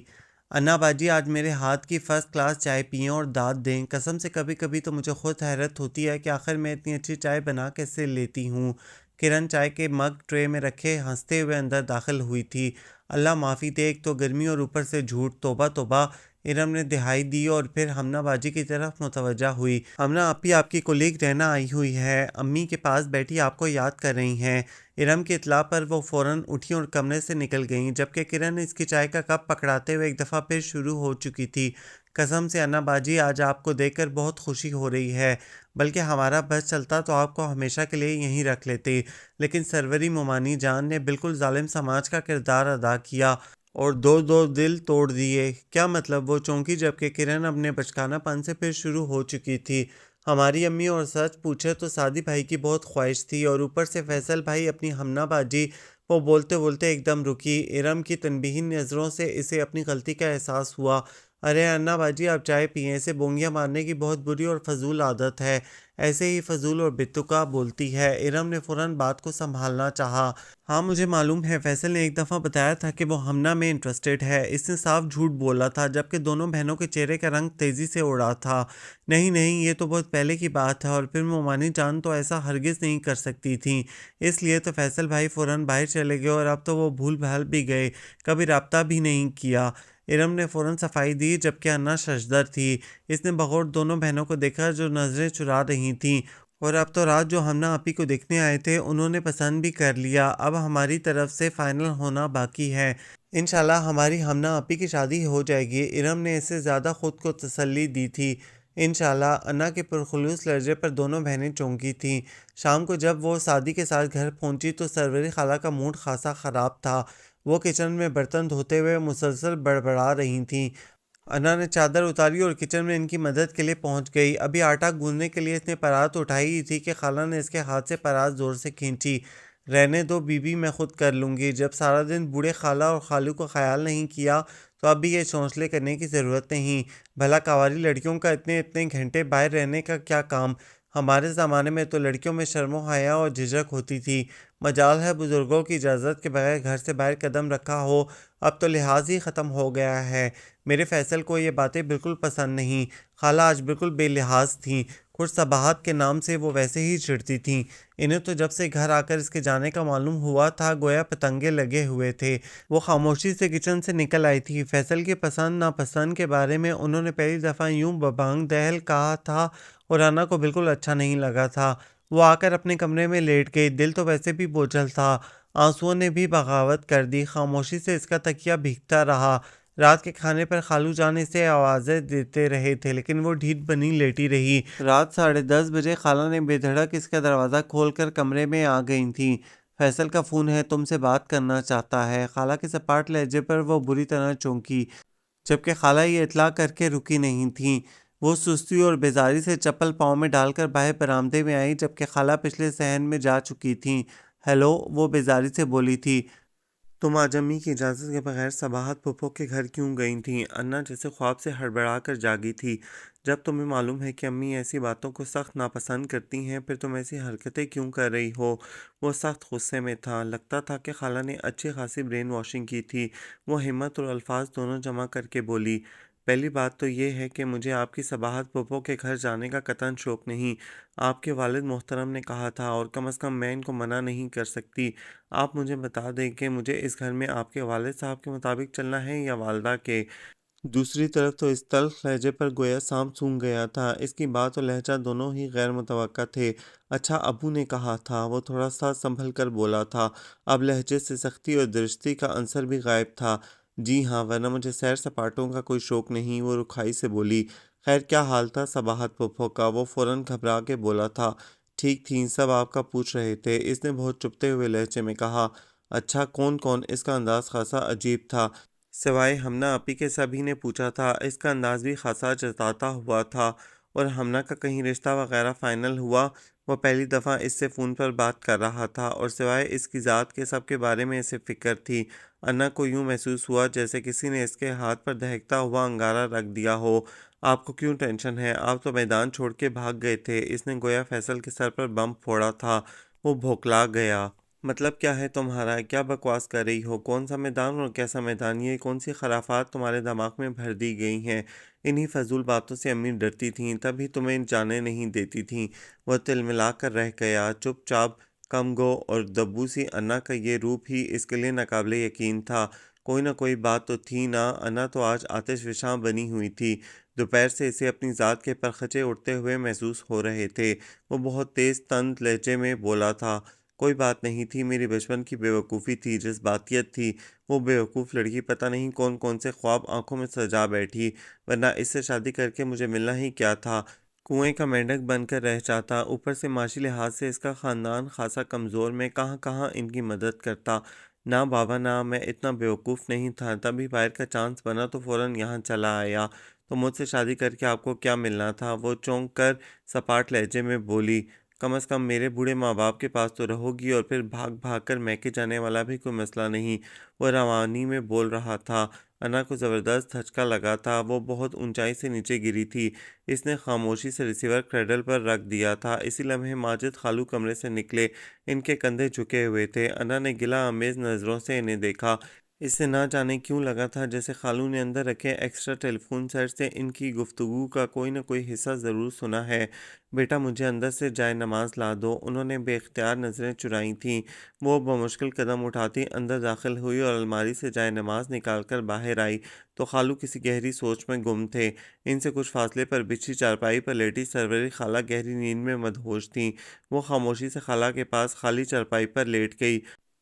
انا باجی آج میرے ہاتھ کی فرسٹ کلاس چائے پئیں اور داد دیں۔ قسم سے کبھی کبھی تو مجھے خود حیرت ہوتی ہے کہ آخر میں اتنی اچھی چائے بنا کیسے لیتی ہوں۔ کرن چائے کے مگ ٹرے میں رکھے ہنستے ہوئے اندر داخل ہوئی تھی۔ اللہ معافی دے، ایک تو گرمی اور اوپر سے جھوٹ، توبہ توبہ! ارم نے دہائی دی اور پھر ہمنا باجی کی طرف متوجہ ہوئی۔ ہمنا آپی آپ کی کولیگ رہنا آئی ہوئی ہے، امی کے پاس بیٹھی آپ کو یاد کر رہی ہیں۔ ارم کی اطلاع پر وہ فوراً اٹھی اور کمرے سے نکل گئیں، جبکہ کرن اس کی چائے کا کپ پکڑاتے ہوئے ایک دفعہ پھر شروع ہو چکی تھی۔ قسم سے انا باجی آج آپ کو دیکھ کر بہت خوشی ہو رہی ہے، بلکہ ہمارا بس چلتا تو آپ کو ہمیشہ کے لیے یہیں رکھ لیتے، لیکن سروری مومانی جان نے بالکل ظالم سماج کا کردار ادا کیا اور دو دل توڑ دیے۔ کیا مطلب؟ وہ چونکی، جبکہ کرن اپنے بچکانہ پن سے پھر شروع ہو چکی تھی۔ ہماری امی، اور سچ پوچھے تو سعدی بھائی کی بہت خواہش تھی، اور اوپر سے فیصل بھائی اپنی ہمنا باجی۔ وہ بولتے بولتے ایک دم رکی۔ ارم کی تنبیہی نظروں سے اسے اپنی غلطی کا احساس ہوا۔ ارے انا باجی آپ چائے پئیں، اسے بونگیاں مارنے کی بہت بری اور فضول عادت ہے، ایسے ہی فضول اور بتکا بولتی ہے۔ ارم نے فوراً بات کو سنبھالنا چاہا۔ ہاں مجھے معلوم ہے، فیصل نے ایک دفعہ بتایا تھا کہ وہ ہمنا میں انٹرسٹڈ ہے۔ اس نے صاف جھوٹ بولا تھا، جبکہ دونوں بہنوں کے چہرے کا رنگ تیزی سے اڑا تھا۔ نہیں نہیں، یہ تو بہت پہلے کی بات ہے، اور پھر مومانی جان تو ایسا ہرگز نہیں کر سکتی تھیں۔ اس لیے تو فیصل بھائی فوراً باہر چلے گئے اور اب تو وہ بھول بھال بھی گئے، کبھی رابطہ بھی نہیں کیا۔ ارم نے فوراً صفائی دی، جبکہ انا ششدر تھی۔ اس نے بغور دونوں بہنوں کو دیکھا جو نظریں چرا رہی تھیں، اور اب تو رات جو ہمنا آپی کو دیکھنے آئے تھے انہوں نے پسند بھی کر لیا۔ اب ہماری طرف سے فائنل ہونا باقی ہے۔ انشاءاللہ ہماری ہمنا آپی کی شادی ہو جائے گی۔ ارم نے اس سے زیادہ خود کو تسلی دی تھی۔ انشاءاللہ! انا کے پرخلوص لہجے پر دونوں بہنیں چونکی تھیں۔ شام کو جب وہ سعدی کے ساتھ گھر پہنچی تو سروری خالہ کا موڈ خاصا خراب تھا۔ وہ کچن میں برتن دھوتے ہوئے مسلسل بڑبڑا رہی تھیں۔ انا نے چادر اتاری اور کچن میں ان کی مدد کے لیے پہنچ گئی۔ ابھی آٹا گوندنے کے لیے اس نے پرات اٹھائی ہی تھی کہ خالہ نے اس کے ہاتھ سے پرات زور سے کھینچی۔ رہنے دو بی بی، میں خود کر لوں گی۔ جب سارا دن بوڑھے خالہ اور خالو کو خیال نہیں کیا تو اب بھی یہ چونچلے کرنے کی ضرورت نہیں۔ بھلا کنواری لڑکیوں کا اتنے اتنے گھنٹے باہر رہنے کا کیا کام؟ ہمارے زمانے میں تو لڑکیوں میں شرم و حیا اور جھجک ہوتی تھی۔ مجال ہے بزرگوں کی اجازت کے بغیر گھر سے باہر قدم رکھا ہو۔ اب تو لحاظ ہی ختم ہو گیا ہے۔ میرے فیصل کو یہ باتیں بالکل پسند نہیں۔ خالہ آج بالکل بے لحاظ تھیں۔ کچھ صباحت کے نام سے وہ ویسے ہی چڑھتی تھیں۔ انہیں تو جب سے گھر آ کر اس کے جانے کا معلوم ہوا تھا گویا پتنگے لگے ہوئے تھے۔ وہ خاموشی سے کچن سے نکل آئی تھی۔ فیصل کے پسند ناپسند کے بارے میں انہوں نے پہلی دفعہ یوں ببانگ دہل کہا تھا اور انا کو بالکل اچھا نہیں لگا تھا۔ وہ آ کر اپنے کمرے میں لیٹ گئی۔ دل تو ویسے بھی بوجھل تھا۔ آنسوؤں نے بھی بغاوت کر دی۔ خاموشی سے اس کا تکیہ بھیگتا رہا۔ رات کے کھانے پر خالو جان اسے آوازیں دیتے رہے تھے لیکن وہ ڈھیٹ بنی لیٹی رہی۔ رات 10:30 بجے خالہ نے بے دھڑک اس کا دروازہ کھول کر کمرے میں آ گئی تھیں۔ فیصل کا فون ہے، تم سے بات کرنا چاہتا ہے۔ خالہ کے سپاٹ لہجے پر وہ بری طرح چونکی، جبکہ خالہ یہ اطلاع کر کے رکی نہیں تھیں۔ وہ سستی اور بیزاری سے چپل پاؤں میں ڈال کر باہر برآمدے میں آئی جبکہ خالہ پچھلے صحن میں جا چکی تھیں۔ ہیلو، وہ بیزاری سے بولی تھی۔ تم آج امی کی اجازت کے بغیر صباحت پھپھو کے گھر کیوں گئی تھیں؟ انا جیسے خواب سے ہڑبڑا کر جاگی تھی۔ جب تمہیں معلوم ہے کہ امی ایسی باتوں کو سخت ناپسند کرتی ہیں پھر تم ایسی حرکتیں کیوں کر رہی ہو؟ وہ سخت غصے میں تھا۔ لگتا تھا کہ خالہ نے اچھی خاصی برین واشنگ کی تھی۔ وہ ہمت اور الفاظ دونوں جمع کر کے بولی، پہلی بات تو یہ ہے کہ مجھے آپ کی صباحت پھپھو کے گھر جانے کا قطعاً شوق نہیں۔ آپ کے والد محترم نے کہا تھا اور کم از کم میں ان کو منع نہیں کر سکتی۔ آپ مجھے بتا دیں کہ مجھے اس گھر میں آپ کے والد صاحب کے مطابق چلنا ہے یا والدہ کے؟ دوسری طرف تو اس تلخ لہجے پر گویا سانپ سونگھ گیا تھا۔ اس کی بات اور لہجہ دونوں ہی غیر متوقع تھے۔ اچھا ابو نے کہا تھا، وہ تھوڑا سا سنبھل کر بولا تھا۔ اب لہجے سے سختی اور درستی کا عنصر بھی غائب تھا۔ جی ہاں، ورنہ مجھے سیر سپاٹوں کا کوئی شوق نہیں، وہ رکھائی سے بولی۔ خیر کیا حال تھا صباحت پھپھو کا؟ وہ فوراً گھبرا کے بولا تھا۔ ٹھیک تھیں، سب آپ کا پوچھ رہے تھے، اس نے بہت چپتے ہوئے لہجے میں کہا۔ اچھا کون کون؟ اس کا انداز خاصا عجیب تھا۔ سوائے ہمنہ آپی کے سبھی نے پوچھا تھا۔ اس کا انداز بھی خاصا جتاتا ہوا تھا۔ اور ہمنہ کا کہیں رشتہ وغیرہ فائنل ہوا؟ وہ پہلی دفعہ اس سے فون پر بات کر رہا تھا اور سوائے اس کی ذات کے سب کے بارے میں اسے فکر تھی۔ انا کو یوں محسوس ہوا جیسے کسی نے اس کے ہاتھ پر دہکتا ہوا انگارہ رکھ دیا ہو۔ آپ کو کیوں ٹینشن ہے؟ آپ تو میدان چھوڑ کے بھاگ گئے تھے۔ اس نے گویا فیصل کے سر پر بم پھوڑا تھا۔ وہ بھوکلا گیا۔ مطلب کیا ہے تمہارا؟ کیا بکواس کر رہی ہو؟ کون سا میدان اور کیسا میدان؟ یہ کون سی خرافات تمہارے دماغ میں بھر دی گئی ہیں؟ انہی فضول باتوں سے امی ڈرتی تھیں، تبھی تمہیں جانے نہیں دیتی تھیں۔ وہ تلملا کر رہ گیا۔ چپ چاپ کم گو اور دبو سی انا کا یہ روپ ہی اس کے لیے ناقابل یقین تھا۔ کوئی نہ کوئی بات تو تھی نا۔ انا تو آج آتش فشاں بنی ہوئی تھی۔ دوپہر سے اسے اپنی ذات کے پرخچے اڑتے ہوئے محسوس ہو رہے تھے۔ وہ بہت تیز تند لہجے میں بولا تھا، کوئی بات نہیں تھی، میری بچپن کی بے وقوفی تھی، جذباتیت تھی۔ وہ بے وقوف لڑکی پتہ نہیں کون کون سے خواب آنکھوں میں سجا بیٹھی، ورنہ اس سے شادی کر کے مجھے ملنا ہی کیا تھا؟ کنویں کا مینڈک بن کر رہ جاتا۔ اوپر سے معاشی لحاظ سے اس کا خاندان خاصا کمزور، میں کہاں کہاں ان کی مدد کرتا۔ نہ بابا نہ، میں اتنا بے وقوف نہیں تھا۔ تبھی باہر کا چانس بنا تو فوراً یہاں چلا آیا۔ تو مجھ سے شادی کر کے آپ کو کیا ملنا تھا؟ وہ چونک کر سپاٹ لہجے میں بولی، کم از کم میرے بوڑھے ماں باپ کے پاس تو رہو گی اور پھر بھاگ بھاگ کر میکے جانے والا بھی کوئی مسئلہ نہیں۔ وہ روانی میں بول رہا تھا۔ انا کو زبردست دھچکا لگا تھا۔ وہ بہت اونچائی سے نیچے گری تھی۔ اس نے خاموشی سے ریسیور کریڈل پر رکھ دیا تھا۔ اسی لمحے ماجد خالو کمرے سے نکلے۔ ان کے کندھے جھکے ہوئے تھے۔ انا نے گلہ آمیز نظروں سے انہیں دیکھا۔ اسے نہ جانے کیوں لگا تھا جیسے خالو نے اندر رکھے ایکسٹرا ٹیلی فون سیٹ سے ان کی گفتگو کا کوئی نہ کوئی حصہ ضرور سنا ہے۔ بیٹا مجھے اندر سے جائے نماز لا دو۔ انہوں نے بے اختیار نظریں چرائی تھیں۔ وہ بمشکل قدم اٹھاتی اندر داخل ہوئی اور الماری سے جائے نماز نکال کر باہر آئی تو خالو کسی گہری سوچ میں گم تھے۔ ان سے کچھ فاصلے پر بچھی چارپائی پر لیٹی سروری خالہ گہری نیند میں مدہوش تھیں۔ وہ خاموشی سے خالہ کے پاس خالی چارپائی پر لیٹ گئی۔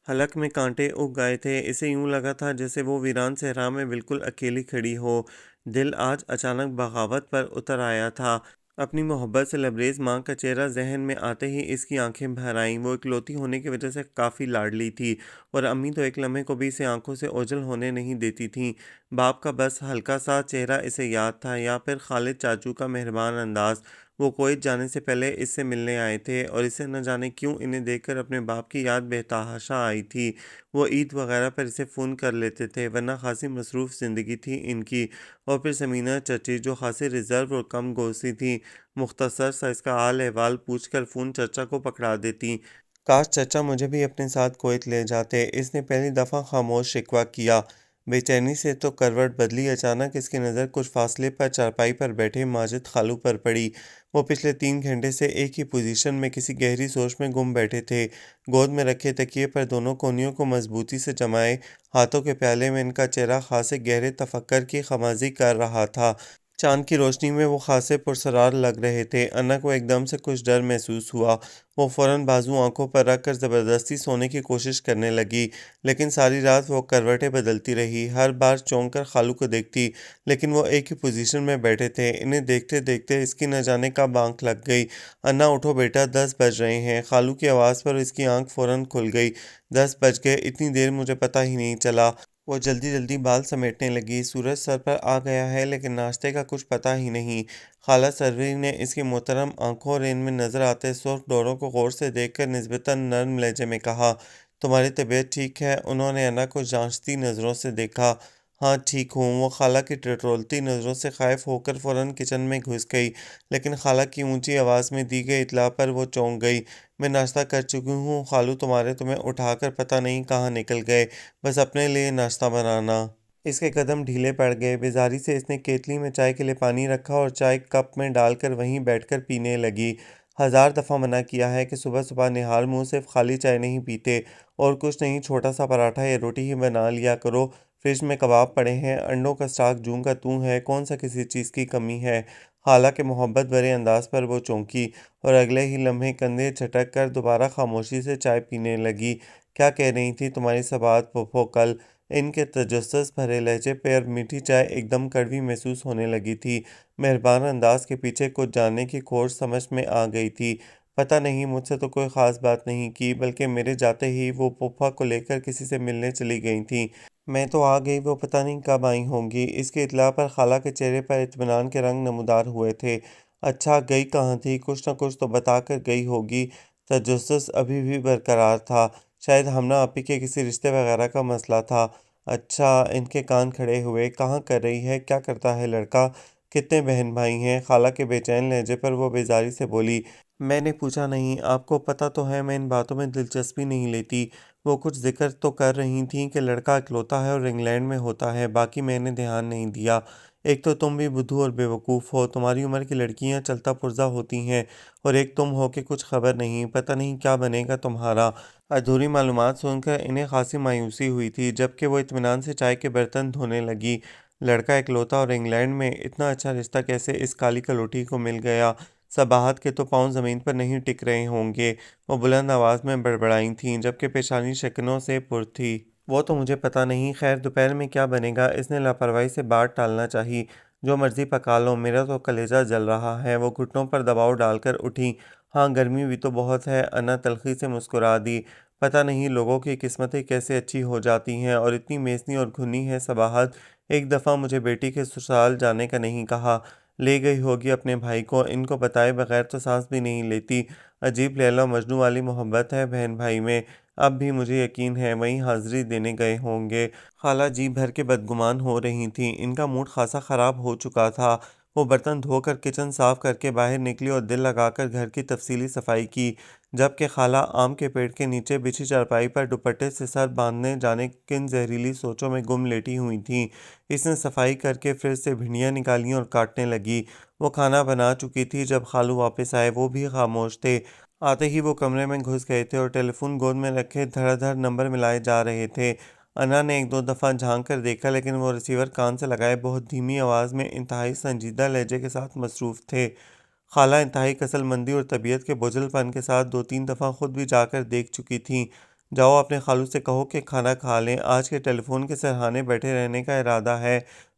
حلق میں کانٹے اگ گئے تھے۔ اسے یوں لگا تھا جیسے وہ ویران صحرا میں بالکل اکیلی کھڑی ہو۔ دل آج اچانک بغاوت پر اتر آیا تھا۔ اپنی محبت سے لبریز ماں کا چہرہ ذہن میں آتے ہی اس کی آنکھیں بھر آئیں۔ وہ اکلوتی ہونے کی وجہ سے کافی لاڈلی تھی اور امی تو ایک لمحے کو بھی اسے آنکھوں سے اوجھل ہونے نہیں دیتی تھیں۔ باپ کا بس ہلکا سا چہرہ اسے یاد تھا، یا پھر خالد چاچو کا مہربان انداز۔ وہ کویت جانے سے پہلے اس سے ملنے آئے تھے اور اسے نہ جانے کیوں انہیں دیکھ کر اپنے باپ کی یاد بے آئی تھی۔ وہ عید وغیرہ پر اسے فون کر لیتے تھے، ورنہ خاصی مصروف زندگی تھی ان کی۔ اور پھر سمینہ چچی جو خاصی ریزرو اور کم غصی تھیں، مختصر سا اس کا حال احوال پوچھ کر فون چچا کو پکڑا دیتی۔ کاش چچا مجھے بھی اپنے ساتھ کویت لے جاتے، اس نے پہلی دفعہ خاموش شکوہ کیا۔ بے چینی سے تو کروٹ بدلی، اچانک اس کی نظر کچھ فاصلے پر چارپائی پر بیٹھے ماجد خالو پر پڑی۔ وہ پچھلے 3 گھنٹے سے ایک ہی پوزیشن میں کسی گہری سوچ میں گم بیٹھے تھے۔ گود میں رکھے تکیے پر دونوں کونیوں کو مضبوطی سے جمائے ہاتھوں کے پیالے میں ان کا چہرہ خاصے گہرے تفکر کی خمازی کر رہا تھا۔ چاند کی روشنی میں وہ خاصے پرسرار لگ رہے تھے۔ انا کو ایک دم سے کچھ ڈر محسوس ہوا۔ وہ فوراً بازو آنکھوں پر رکھ کر زبردستی سونے کی کوشش کرنے لگی، لیکن ساری رات وہ کروٹیں بدلتی رہی، ہر بار چونک کر خالو کو دیکھتی، لیکن وہ ایک ہی پوزیشن میں بیٹھے تھے۔ انہیں دیکھتے دیکھتے اس کی نہ جانے کب آنکھ لگ گئی۔ انا اٹھو بیٹا، 10 بج رہے ہیں۔ خالو کی آواز پر اس کی آنکھ فوراً کھل گئی۔ 10 بج گئے، اتنی دیر مجھے پتہ ہی نہیں چلا۔ وہ جلدی جلدی بال سمیٹنے لگی۔ سورج سر پر آ گیا ہے لیکن ناشتے کا کچھ پتہ ہی نہیں۔ خالہ سروری نے اس کی محترم آنکھوں اور ان میں نظر آتے سرخ ڈوروں کو غور سے دیکھ کر نسبتاً نرم لہجے میں کہا، تمہاری طبیعت ٹھیک ہے؟ انہوں نے انا کو جانچتی نظروں سے دیکھا۔ ہاں ٹھیک ہوں۔ وہ خالہ کی ٹٹولتی نظروں سے خائف ہو کر فوراً کچن میں گھس گئی، لیکن خالہ کی اونچی آواز میں دی گئی اطلاع پر وہ چونک گئی۔ میں ناشتہ کر چکی ہوں خالو، تمہیں اٹھا کر پتہ نہیں کہاں نکل گئے، بس اپنے لیے ناشتہ بنانا۔ اس کے قدم ڈھیلے پڑ گئے۔ بیزاری سے اس نے کیتلی میں چائے کے لیے پانی رکھا اور چائے کپ میں ڈال کر وہیں بیٹھ کر پینے لگی۔ 1000 دفعہ منع کیا ہے کہ صبح صبح نہار منہ صرف خالی چائے نہیں پیتے، اور کچھ نہیں، چھوٹا سا پراٹھا یا روٹی ہی بنا لیا کرو۔ فریج میں کباب پڑے ہیں، انڈوں کا اسٹاک جوں کا توں ہے، کون سا کسی چیز کی کمی ہے؟ خالہ کے محبت بھرے انداز پر وہ چونکی اور اگلے ہی لمحے کندھے جھٹک کر دوبارہ خاموشی سے چائے پینے لگی۔ کیا کہہ رہی تھی تمہاری سبات پھوپھو کل؟ ان کے تجسس بھرے لہجے پہ اب میٹھی چائے ایک دم کڑوی محسوس ہونے لگی تھی۔ مہربان انداز کے پیچھے کچھ جاننے کی کھوج سمجھ میں آ گئی تھی۔ پتہ نہیں، مجھ سے تو کوئی خاص بات نہیں کی، بلکہ میرے جاتے ہی وہ پھوپھا کو لے کر کسی سے ملنے چلی گئی تھیں۔ میں تو آ گئی، وہ پتہ نہیں کب آئی ہوں گی۔ اس کی اطلاع پر خالہ کے چہرے پر اطمینان کے رنگ نمودار ہوئے تھے۔ اچھا، گئی کہاں تھی؟ کچھ نہ کچھ تو بتا کر گئی ہوگی۔ تجسس ابھی بھی برقرار تھا۔ شاید ہمنہ آپی کے کسی رشتے وغیرہ کا مسئلہ تھا۔ اچھا، ان کے کان کھڑے ہوئے۔ کہاں کر رہی ہے؟ کیا کرتا ہے لڑکا؟ کتنے بہن بھائی ہیں؟ خالہ کے بے چین لہجے پر وہ بیزاری سے بولی، میں نے پوچھا نہیں، آپ کو پتہ تو ہے میں ان باتوں میں دلچسپی نہیں لیتی۔ وہ کچھ ذکر تو کر رہی تھیں کہ لڑکا اکلوتا ہے اور انگلینڈ میں ہوتا ہے، باقی میں نے دھیان نہیں دیا۔ ایک تو تم بھی بدھو اور بیوقوف ہو، تمہاری عمر کی لڑکیاں چلتا پرزہ ہوتی ہیں، اور ایک تم ہو کہ کچھ خبر نہیں، پتہ نہیں کیا بنے گا تمہارا۔ ادھوری معلومات سن کر انہیں خاصی مایوسی ہوئی تھی، جبکہ وہ اطمینان سے چائے کے برتن دھونے لگی۔ لڑکا اکلوتا اور انگلینڈ میں، اتنا اچھا رشتہ کیسے اس کالی کلوٹی کو مل گیا؟ صباحت کے تو پاؤں زمین پر نہیں ٹک رہے ہوں گے، وہ بلند آواز میں بڑبڑائیں تھیں، جبکہ پیشانی شکنوں سے پر تھی۔ وہ تو مجھے پتہ نہیں، خیر دوپہر میں کیا بنے گا؟ اس نے لاپرواہی سے بات ٹالنا چاہی۔ جو مرضی پکا لو، میرا تو کلیجہ جل رہا ہے۔ وہ گھٹنوں پر دباؤ ڈال کر اٹھی۔ ہاں گرمی بھی تو بہت ہے، انا تلخی سے مسکرا دی۔ پتہ نہیں لوگوں کی قسمتیں کیسے اچھی ہو جاتی ہیں، اور اتنی میسنی اور گھنی ہے صباحت، ایک دفعہ مجھے بیٹی کے سسرال جانے کا نہیں کہا، لے گئی ہوگی اپنے بھائی کو، ان کو بتائے بغیر تو سانس بھی نہیں لیتی۔ عجیب لیلا و مجنوں والی محبت ہے بہن بھائی میں، اب بھی مجھے یقین ہے وہیں حاضری دینے گئے ہوں گے۔ خالہ جی بھر کے بدگمان ہو رہی تھیں، ان کا موڈ خاصا خراب ہو چکا تھا۔ وہ برتن دھو کر کچن صاف کر کے باہر نکلی اور دل لگا کر گھر کی تفصیلی صفائی کی، جبکہ خالہ آم کے پیڑ کے نیچے بچھی چارپائی پر دوپٹے سے سر باندھنے جانے کن زہریلی سوچوں میں گم لیٹی ہوئی تھیں۔ اس نے صفائی کر کے فریج سے بھنڈیاں نکالیں اور کاٹنے لگی۔ وہ کھانا بنا چکی تھی جب خالو واپس آئے، وہ بھی خاموش تھے۔ آتے ہی وہ کمرے میں گھس گئے تھے اور ٹیلی فون گود میں رکھے دھڑ دھڑ نمبر ملائے جا رہے تھے۔ انا نے 1-2 دفعہ جھانک کر دیکھا، لیکن وہ ریسیور کان سے لگائے بہت دھیمی آواز میں انتہائی سنجیدہ لہجے کے ساتھ مصروف تھے۔ خالہ انتہائی کسل مندی اور طبیعت کے بوجھل پن کے ساتھ 2-3 دفعہ خود بھی جا کر دیکھ چکی تھیں۔ جاؤ اپنے خالو سے کہو کہ کھانا کھا لیں، آج کے ٹیلی فون کے سرہانے بیٹھے رہنے کا ارادہ ہے،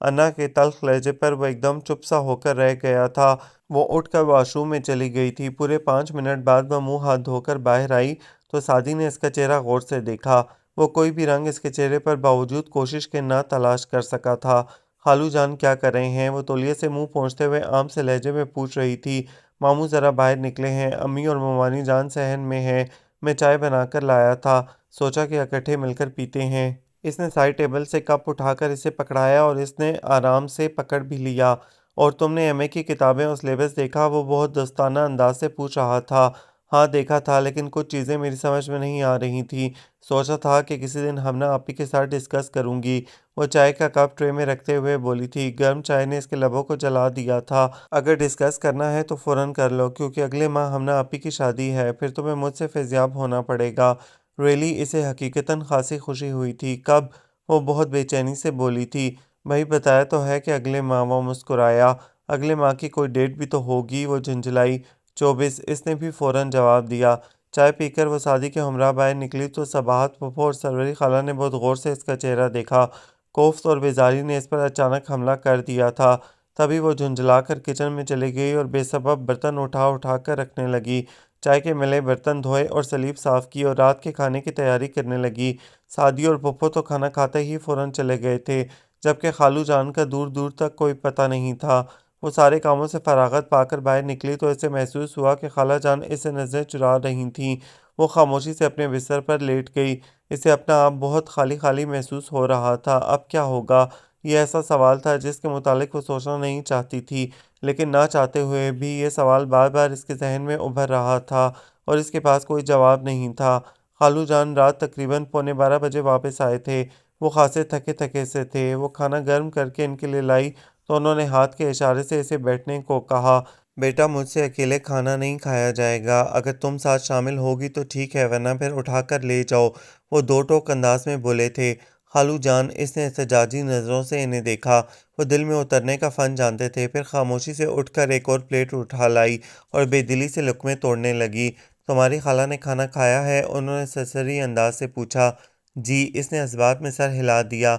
انا کے تلخ لہجے پر وہ ایک دم چپ سا ہو کر رہ گیا تھا۔ وہ اٹھ کر واش روم میں چلی گئی تھی۔ پورے 5 منٹ بعد وہ منہ ہاتھ دھو کر باہر آئی تو سعدی نے اس کا چہرہ غور سے دیکھا۔ وہ کوئی بھی رنگ اس کے چہرے پر باوجود کوشش کے نہ تلاش کر سکا تھا۔ خالو جان کیا کر رہے ہیں؟ وہ تولیے سے منہ پوچھتے ہوئے عام سے لہجے میں پوچھ رہی تھی۔ ماموں ذرا باہر نکلے ہیں، امی اور ممانی جان صحن میں ہیں، میں چائے بنا کر لایا تھا، سوچا کہ اکٹھے مل کر پیتے ہیں۔ اس نے سائڈ ٹیبل سے کپ اٹھا کر اسے پکڑایا اور اس نے آرام سے پکڑ بھی لیا۔ اور تم نے ایم اے کی کتابیں اور سلیبس دیکھا؟ وہ بہت دوستانہ انداز سے پوچھ رہا تھا۔ ہاں دیکھا تھا، لیکن کچھ چیزیں میری سمجھ میں نہیں آ رہی تھیں، سوچا تھا کہ کسی دن ہمنا آپی کے ساتھ ڈسکس کروں گی۔ وہ چائے کا کپ ٹرے میں رکھتے ہوئے بولی تھی۔ گرم چائے نے اس کے لبوں کو جلا دیا تھا۔ اگر ڈسکس کرنا ہے تو فوراً کر لو، کیونکہ اگلے ماہ ہمنا آپی کی شادی ہے، پھر تمہیں مجھ سے فیضیاب ہونا پڑے گا۔ ریلی اسے حقیقتاً خاصی خوشی ہوئی تھی۔ کب؟ وہ بہت بے چینی سے بولی تھی۔ بھائی بتایا تو ہے کہ اگلے ماہ۔ وہ مسکرایا۔ اگلے ماہ کی کوئی ڈیٹ بھی تو ہوگی، وہ جھنجھلائی۔ 24، اس نے بھی فوراً جواب دیا۔ چائے پی کر وہ سعدی کے ہمراہ باہر نکلی تو صباحت پھپھو اور سروری خالہ نے بہت غور سے اس کا چہرہ دیکھا۔ کوفت اور بیزاری نے اس پر اچانک حملہ کر دیا تھا۔ تبھی وہ جھنجھلا کر کچن میں چلی گئی اور بے سبب برتن اٹھا اٹھا کر رکھنے لگی۔ چائے کے ملے برتن دھوئے اور سلیب صاف کی اور رات کے کھانے کی تیاری کرنے لگی۔ سعدی اور پھپھو تو کھانا کھاتے ہی فوراً چلے گئے تھے، جبکہ خالو جان کا دور دور تک کوئی پتہ نہیں تھا۔ وہ سارے کاموں سے فراغت پا کر باہر نکلی تو اسے محسوس ہوا کہ خالہ جان اس سے نظریں چرا رہی تھیں۔ وہ خاموشی سے اپنے بستر پر لیٹ گئی۔ اسے اپنا آپ بہت خالی خالی محسوس ہو رہا تھا۔ اب کیا ہوگا؟ یہ ایسا سوال تھا جس کے متعلق وہ سوچنا نہیں چاہتی تھی، لیکن نہ چاہتے ہوئے بھی یہ سوال بار بار اس کے ذہن میں ابھر رہا تھا اور اس کے پاس کوئی جواب نہیں تھا۔ خالو جان رات تقریباً 11:45 واپس آئے تھے۔ وہ خاصے تھکے تھکے سے تھے۔ وہ کھانا گرم کر کے ان کے لیے لائی تو انہوں نے ہاتھ کے اشارے سے اسے بیٹھنے کو کہا۔ بیٹا مجھ سے اکیلے کھانا نہیں کھایا جائے گا، اگر تم ساتھ شامل ہوگی تو ٹھیک ہے، ورنہ پھر اٹھا کر لے جاؤ، وہ دو ٹوک انداز میں بولے تھے۔ خالو جان، اس نے احتجاجی نظروں سے انہیں دیکھا۔ وہ دل میں اترنے کا فن جانتے تھے۔ پھر خاموشی سے اٹھ کر ایک اور پلیٹ اٹھا لائی اور بے دلی سے لقمے توڑنے لگی۔ تمہاری خالہ نے کھانا کھایا ہے؟ انہوں نے سرسری انداز سے پوچھا۔ جی، اس نے اس بات میں سر ہلا دیا۔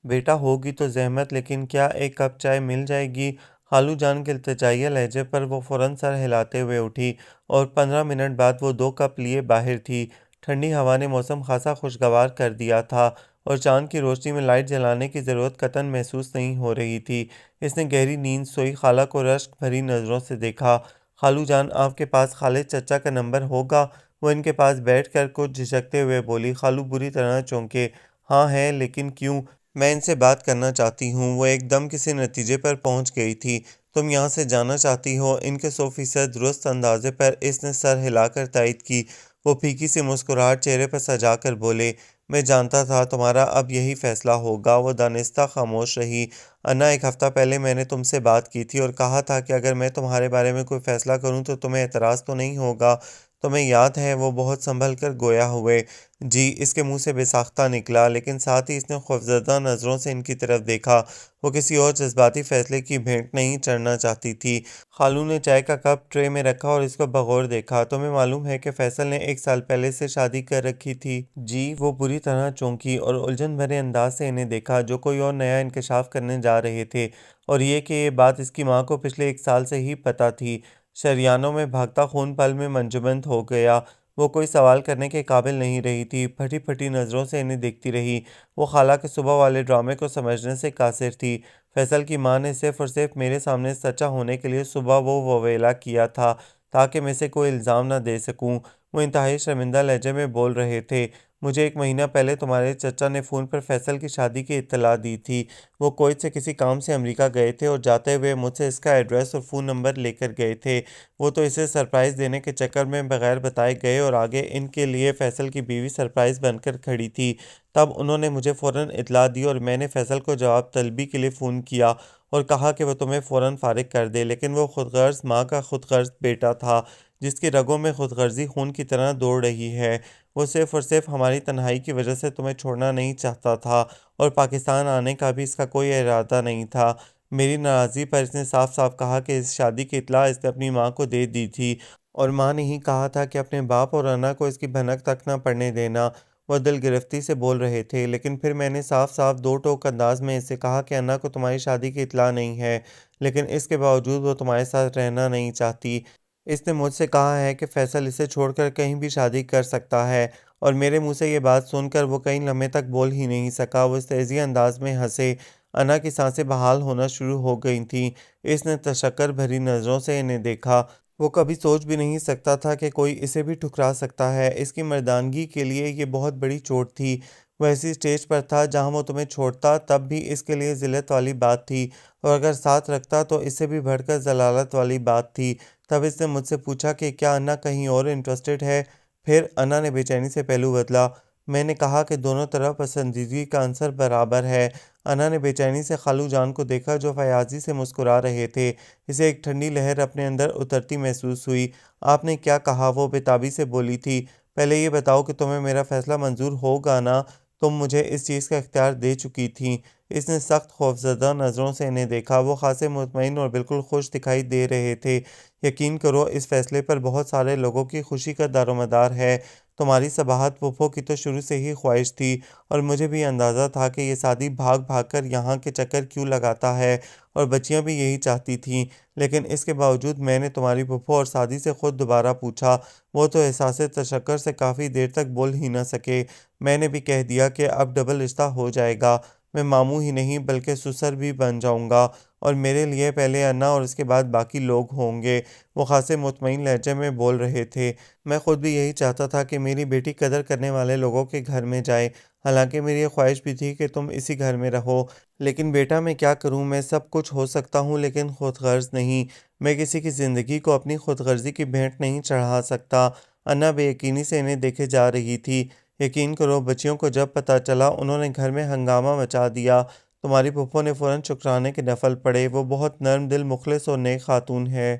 بیٹا ہوگی تو زحمت، لیکن کیا ایک کپ چائے مل جائے گی؟ خالو جان کے التجائیہ لہجے پر وہ فوراً سر ہلاتے ہوئے اٹھی اور 15 منٹ بعد وہ 2 کپ لیے باہر تھی۔ ٹھنڈی ہوا نے موسم خاصا خوشگوار کر دیا تھا اور چاند کی روشنی میں لائٹ جلانے کی ضرورت قطعاً محسوس نہیں ہو رہی تھی۔ اس نے گہری نیند سوئی خالہ کو رشک بھری نظروں سے دیکھا۔ خالو جان، آپ کے پاس خالد چچا کا نمبر ہوگا؟ وہ ان کے پاس بیٹھ کر کچھ جھجکتے ہوئے بولی۔ خالو بری طرح چونکے۔ ہاں ہے، لیکن کیوں؟ میں ان سے بات کرنا چاہتی ہوں۔ وہ ایک دم کسی نتیجے پر پہنچ گئی تھی۔ تم یہاں سے جانا چاہتی ہو؟ ان کے 100% درست اندازے پر اس نے سر ہلا کر تائید کی۔ وہ پھیکی سی مسکراہٹ چہرے پر سجا کر بولے، میں جانتا تھا تمہارا اب یہی فیصلہ ہوگا۔ وہ دانستہ خاموش رہی۔ انا، 1 ہفتہ پہلے میں نے تم سے بات کی تھی اور کہا تھا کہ اگر میں تمہارے بارے میں کوئی فیصلہ کروں تو تمہیں اعتراض تو نہیں ہوگا، تمہیں یاد ہے؟ وہ بہت سنبھل کر گویا ہوئے۔ جی، اس کے منہ سے بے ساختہ نکلا، لیکن ساتھ ہی اس نے خوفزدہ نظروں سے ان کی طرف دیکھا۔ وہ کسی اور جذباتی فیصلے کی بھینٹ نہیں چڑھنا چاہتی تھی۔ خالو نے چائے کا کپ ٹرے میں رکھا اور اس کو بغور دیکھا۔ تمہیں معلوم ہے کہ فیصل نے 1 سال پہلے سے شادی کر رکھی تھی؟ جی، وہ بری طرح چونکی اور الجھن بھرے انداز سے انہیں دیکھا جو کوئی اور نیا انکشاف کرنے جا رہے تھے، اور یہ کہ یہ بات اس کی ماں کو پچھلے 1 سال سے ہی پتہ تھی۔ شریانوں میں بھاگتا خون پل میں منجمد ہو گیا۔ وہ کوئی سوال کرنے کے قابل نہیں رہی تھی۔ پھٹی پھٹی نظروں سے انہیں دیکھتی رہی۔ وہ خالہ کے صبح والے ڈرامے کو سمجھنے سے قاصر تھی۔ فیصل کی ماں نے صرف اور صرف میرے سامنے سچا ہونے کے لیے صبح وہ وویلا کیا تھا تاکہ میں سے کوئی الزام نہ دے سکوں۔ وہ انتہائی شرمندہ لہجے میں بول رہے تھے۔ مجھے 1 مہینہ پہلے تمہارے چچا نے فون پر فیصل کی شادی کی اطلاع دی تھی۔ وہ کویت سے کسی کام سے امریکہ گئے تھے اور جاتے ہوئے مجھ سے اس کا ایڈریس اور فون نمبر لے کر گئے تھے۔ وہ تو اسے سرپرائز دینے کے چکر میں بغیر بتائے گئے اور آگے ان کے لیے فیصل کی بیوی سرپرائز بن کر کھڑی تھی۔ تب انہوں نے مجھے فوراً اطلاع دی اور میں نے فیصل کو جواب طلبی کے لیے فون کیا اور کہا کہ وہ تمہیں فوراً فارغ کر دے، لیکن وہ خود غرض ماں کا خود غرض بیٹا تھا جس کی رگوں میں خود غرضی خون کی طرح دوڑ رہی ہے۔ وہ صرف اور صرف ہماری تنہائی کی وجہ سے تمہیں چھوڑنا نہیں چاہتا تھا اور پاکستان آنے کا بھی اس کا کوئی ارادہ نہیں تھا۔ میری ناراضی پر اس نے صاف صاف کہا کہ اس شادی کی اطلاع اس نے اپنی ماں کو دے دی تھی اور ماں نے ہی کہا تھا کہ اپنے باپ اور انا کو اس کی بھنک تک نہ پڑنے دینا۔ وہ دل گرفتی سے بول رہے تھے، لیکن پھر میں نے صاف صاف دو ٹوک انداز میں اسے کہا کہ انا کو تمہاری شادی کی اطلاع نہیں ہے، لیکن اس کے باوجود وہ تمہارے ساتھ رہنا نہیں چاہتی۔ اس نے مجھ سے کہا ہے کہ فیصل اسے چھوڑ کر کہیں بھی شادی کر سکتا ہے، اور میرے منہ سے یہ بات سن کر وہ کئی لمحے تک بول ہی نہیں سکا۔ وہ اس تیزی انداز میں ہنسے۔ انا کی سانسیں بحال ہونا شروع ہو گئی تھیں۔ اس نے تشکر بھری نظروں سے انہیں دیکھا۔ وہ کبھی سوچ بھی نہیں سکتا تھا کہ کوئی اسے بھی ٹھکرا سکتا ہے۔ اس کی مردانگی کے لیے یہ بہت بڑی چوٹ تھی۔ وہ ایسی سٹیج پر تھا جہاں وہ تمہیں چھوڑتا تب بھی اس کے لیے ذلت والی بات تھی، اور اگر ساتھ رکھتا تو اس سے بھی بڑھ کر ضلالت والی بات تھی۔ تب اس نے مجھ سے پوچھا کہ کیا انا کہیں اور انٹرسٹڈ ہے؟ پھر انا نے بے چینی سے پہلو بدلا۔ میں نے کہا کہ دونوں طرف پسندیدگی کا عنصر برابر ہے۔ انا نے بے چینی سے خالو جان کو دیکھا جو فیاضی سے مسکرا رہے تھے۔ اسے ایک ٹھنڈی لہر اپنے اندر اترتی محسوس ہوئی۔ آپ نے کیا کہا؟ وہ بےتابی سے بولی تھی۔ پہلے یہ بتاؤ کہ تمہیں میرا فیصلہ منظور ہوگا نا؟ تم مجھے اس چیز کا اختیار دے چکی تھیں۔ اس نے سخت خوفزدہ نظروں سے انہیں دیکھا۔ وہ خاصے مطمئن اور بالکل خوش دکھائی دے رہے تھے۔ یقین کرو اس فیصلے پر بہت سارے لوگوں کی خوشی کا دارومدار ہے۔ تمہاری صباحت پھوپھو کی تو شروع سے ہی خواہش تھی، اور مجھے بھی اندازہ تھا کہ یہ سعدی بھاگ بھاگ کر یہاں کے چکر کیوں لگاتا ہے، اور بچیاں بھی یہی چاہتی تھیں، لیکن اس کے باوجود میں نے تمہاری پھوپھو اور سعدی سے خود دوبارہ پوچھا۔ وہ تو احساس تشکر سے کافی دیر تک بول ہی نہ سکے۔ میں نے بھی کہہ دیا کہ اب ڈبل رشتہ ہو جائے گا، میں ماموں ہی نہیں بلکہ سسر بھی بن جاؤں گا، اور میرے لیے پہلے انا اور اس کے بعد باقی لوگ ہوں گے۔ وہ خاصے مطمئن لہجے میں بول رہے تھے۔ میں خود بھی یہی چاہتا تھا کہ میری بیٹی قدر کرنے والے لوگوں کے گھر میں جائے، حالانکہ میری یہ خواہش بھی تھی کہ تم اسی گھر میں رہو، لیکن بیٹا میں کیا کروں؟ میں سب کچھ ہو سکتا ہوں لیکن خود غرض نہیں۔ میں کسی کی زندگی کو اپنی خود غرضی کی بھینٹ نہیں چڑھا سکتا۔ انا بے یقینی سے انہیں دیکھے جا رہی تھی۔ یقین کرو بچیوں کو جب پتہ چلا انہوں نے گھر میں ہنگامہ مچا دیا۔ تمہاری پھوپھو نے فوراً شکرانے کے نفل پڑھے۔ وہ بہت نرم دل، مخلص اور نیک خاتون ہے۔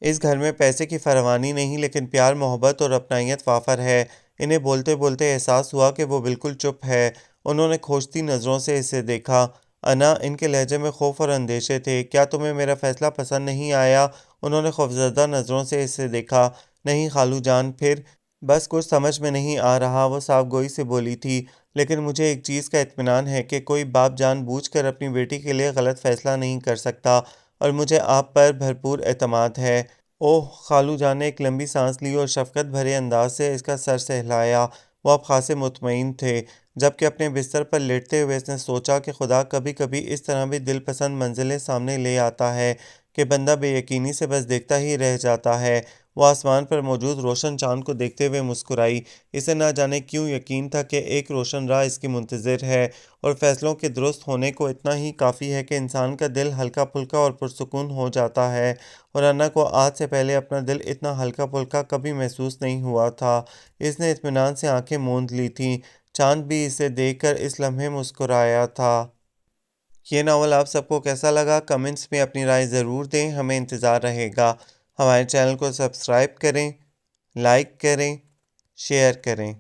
اس گھر میں پیسے کی فراوانی نہیں لیکن پیار، محبت اور اپنائیت وافر ہے۔ انہیں بولتے بولتے احساس ہوا کہ وہ بالکل چپ ہے۔ انہوں نے کھوجتی نظروں سے اسے دیکھا۔ انا، ان کے لہجے میں خوف اور اندیشے تھے۔ کیا تمہیں میرا فیصلہ پسند نہیں آیا؟ انہوں نے خوفزدہ نظروں سے اسے دیکھا۔ نہیں خالو جان۔ پھر؟ بس کچھ سمجھ میں نہیں آ رہا، وہ صاف گوئی سے بولی تھی، لیکن مجھے ایک چیز کا اطمینان ہے کہ کوئی باپ جان بوجھ کر اپنی بیٹی کے لیے غلط فیصلہ نہیں کر سکتا، اور مجھے آپ پر بھرپور اعتماد ہے۔ اوہ! خالو جان نے ایک لمبی سانس لی اور شفقت بھرے انداز سے اس کا سر سہلایا۔ وہ اب خاصے مطمئن تھے۔ جبکہ اپنے بستر پر لیٹتے ہوئے اس نے سوچا کہ خدا کبھی کبھی اس طرح بھی دل پسند منزلیں سامنے لے آتا ہے کہ بندہ بے یقینی سے بس دیکھتا ہی رہ جاتا ہے۔ وہ آسمان پر موجود روشن چاند کو دیکھتے ہوئے مسکرائی۔ اسے نہ جانے کیوں یقین تھا کہ ایک روشن راہ اس کی منتظر ہے، اور فیصلوں کے درست ہونے کو اتنا ہی کافی ہے کہ انسان کا دل ہلکا پھلکا اور پرسکون ہو جاتا ہے، اور انا کو آج سے پہلے اپنا دل اتنا ہلکا پھلکا کبھی محسوس نہیں ہوا تھا۔ اس نے اطمینان سے آنکھیں موند لی تھیں۔ چاند بھی اسے دیکھ کر اس لمحے مسکرایا تھا۔ یہ ناول آپ سب کو کیسا لگا؟ کمنٹس میں اپنی رائے ضرور دیں، ہمیں انتظار رہے گا۔ ہمارے چینل کو سبسکرائب کریں، لائک کریں، شیئر کریں۔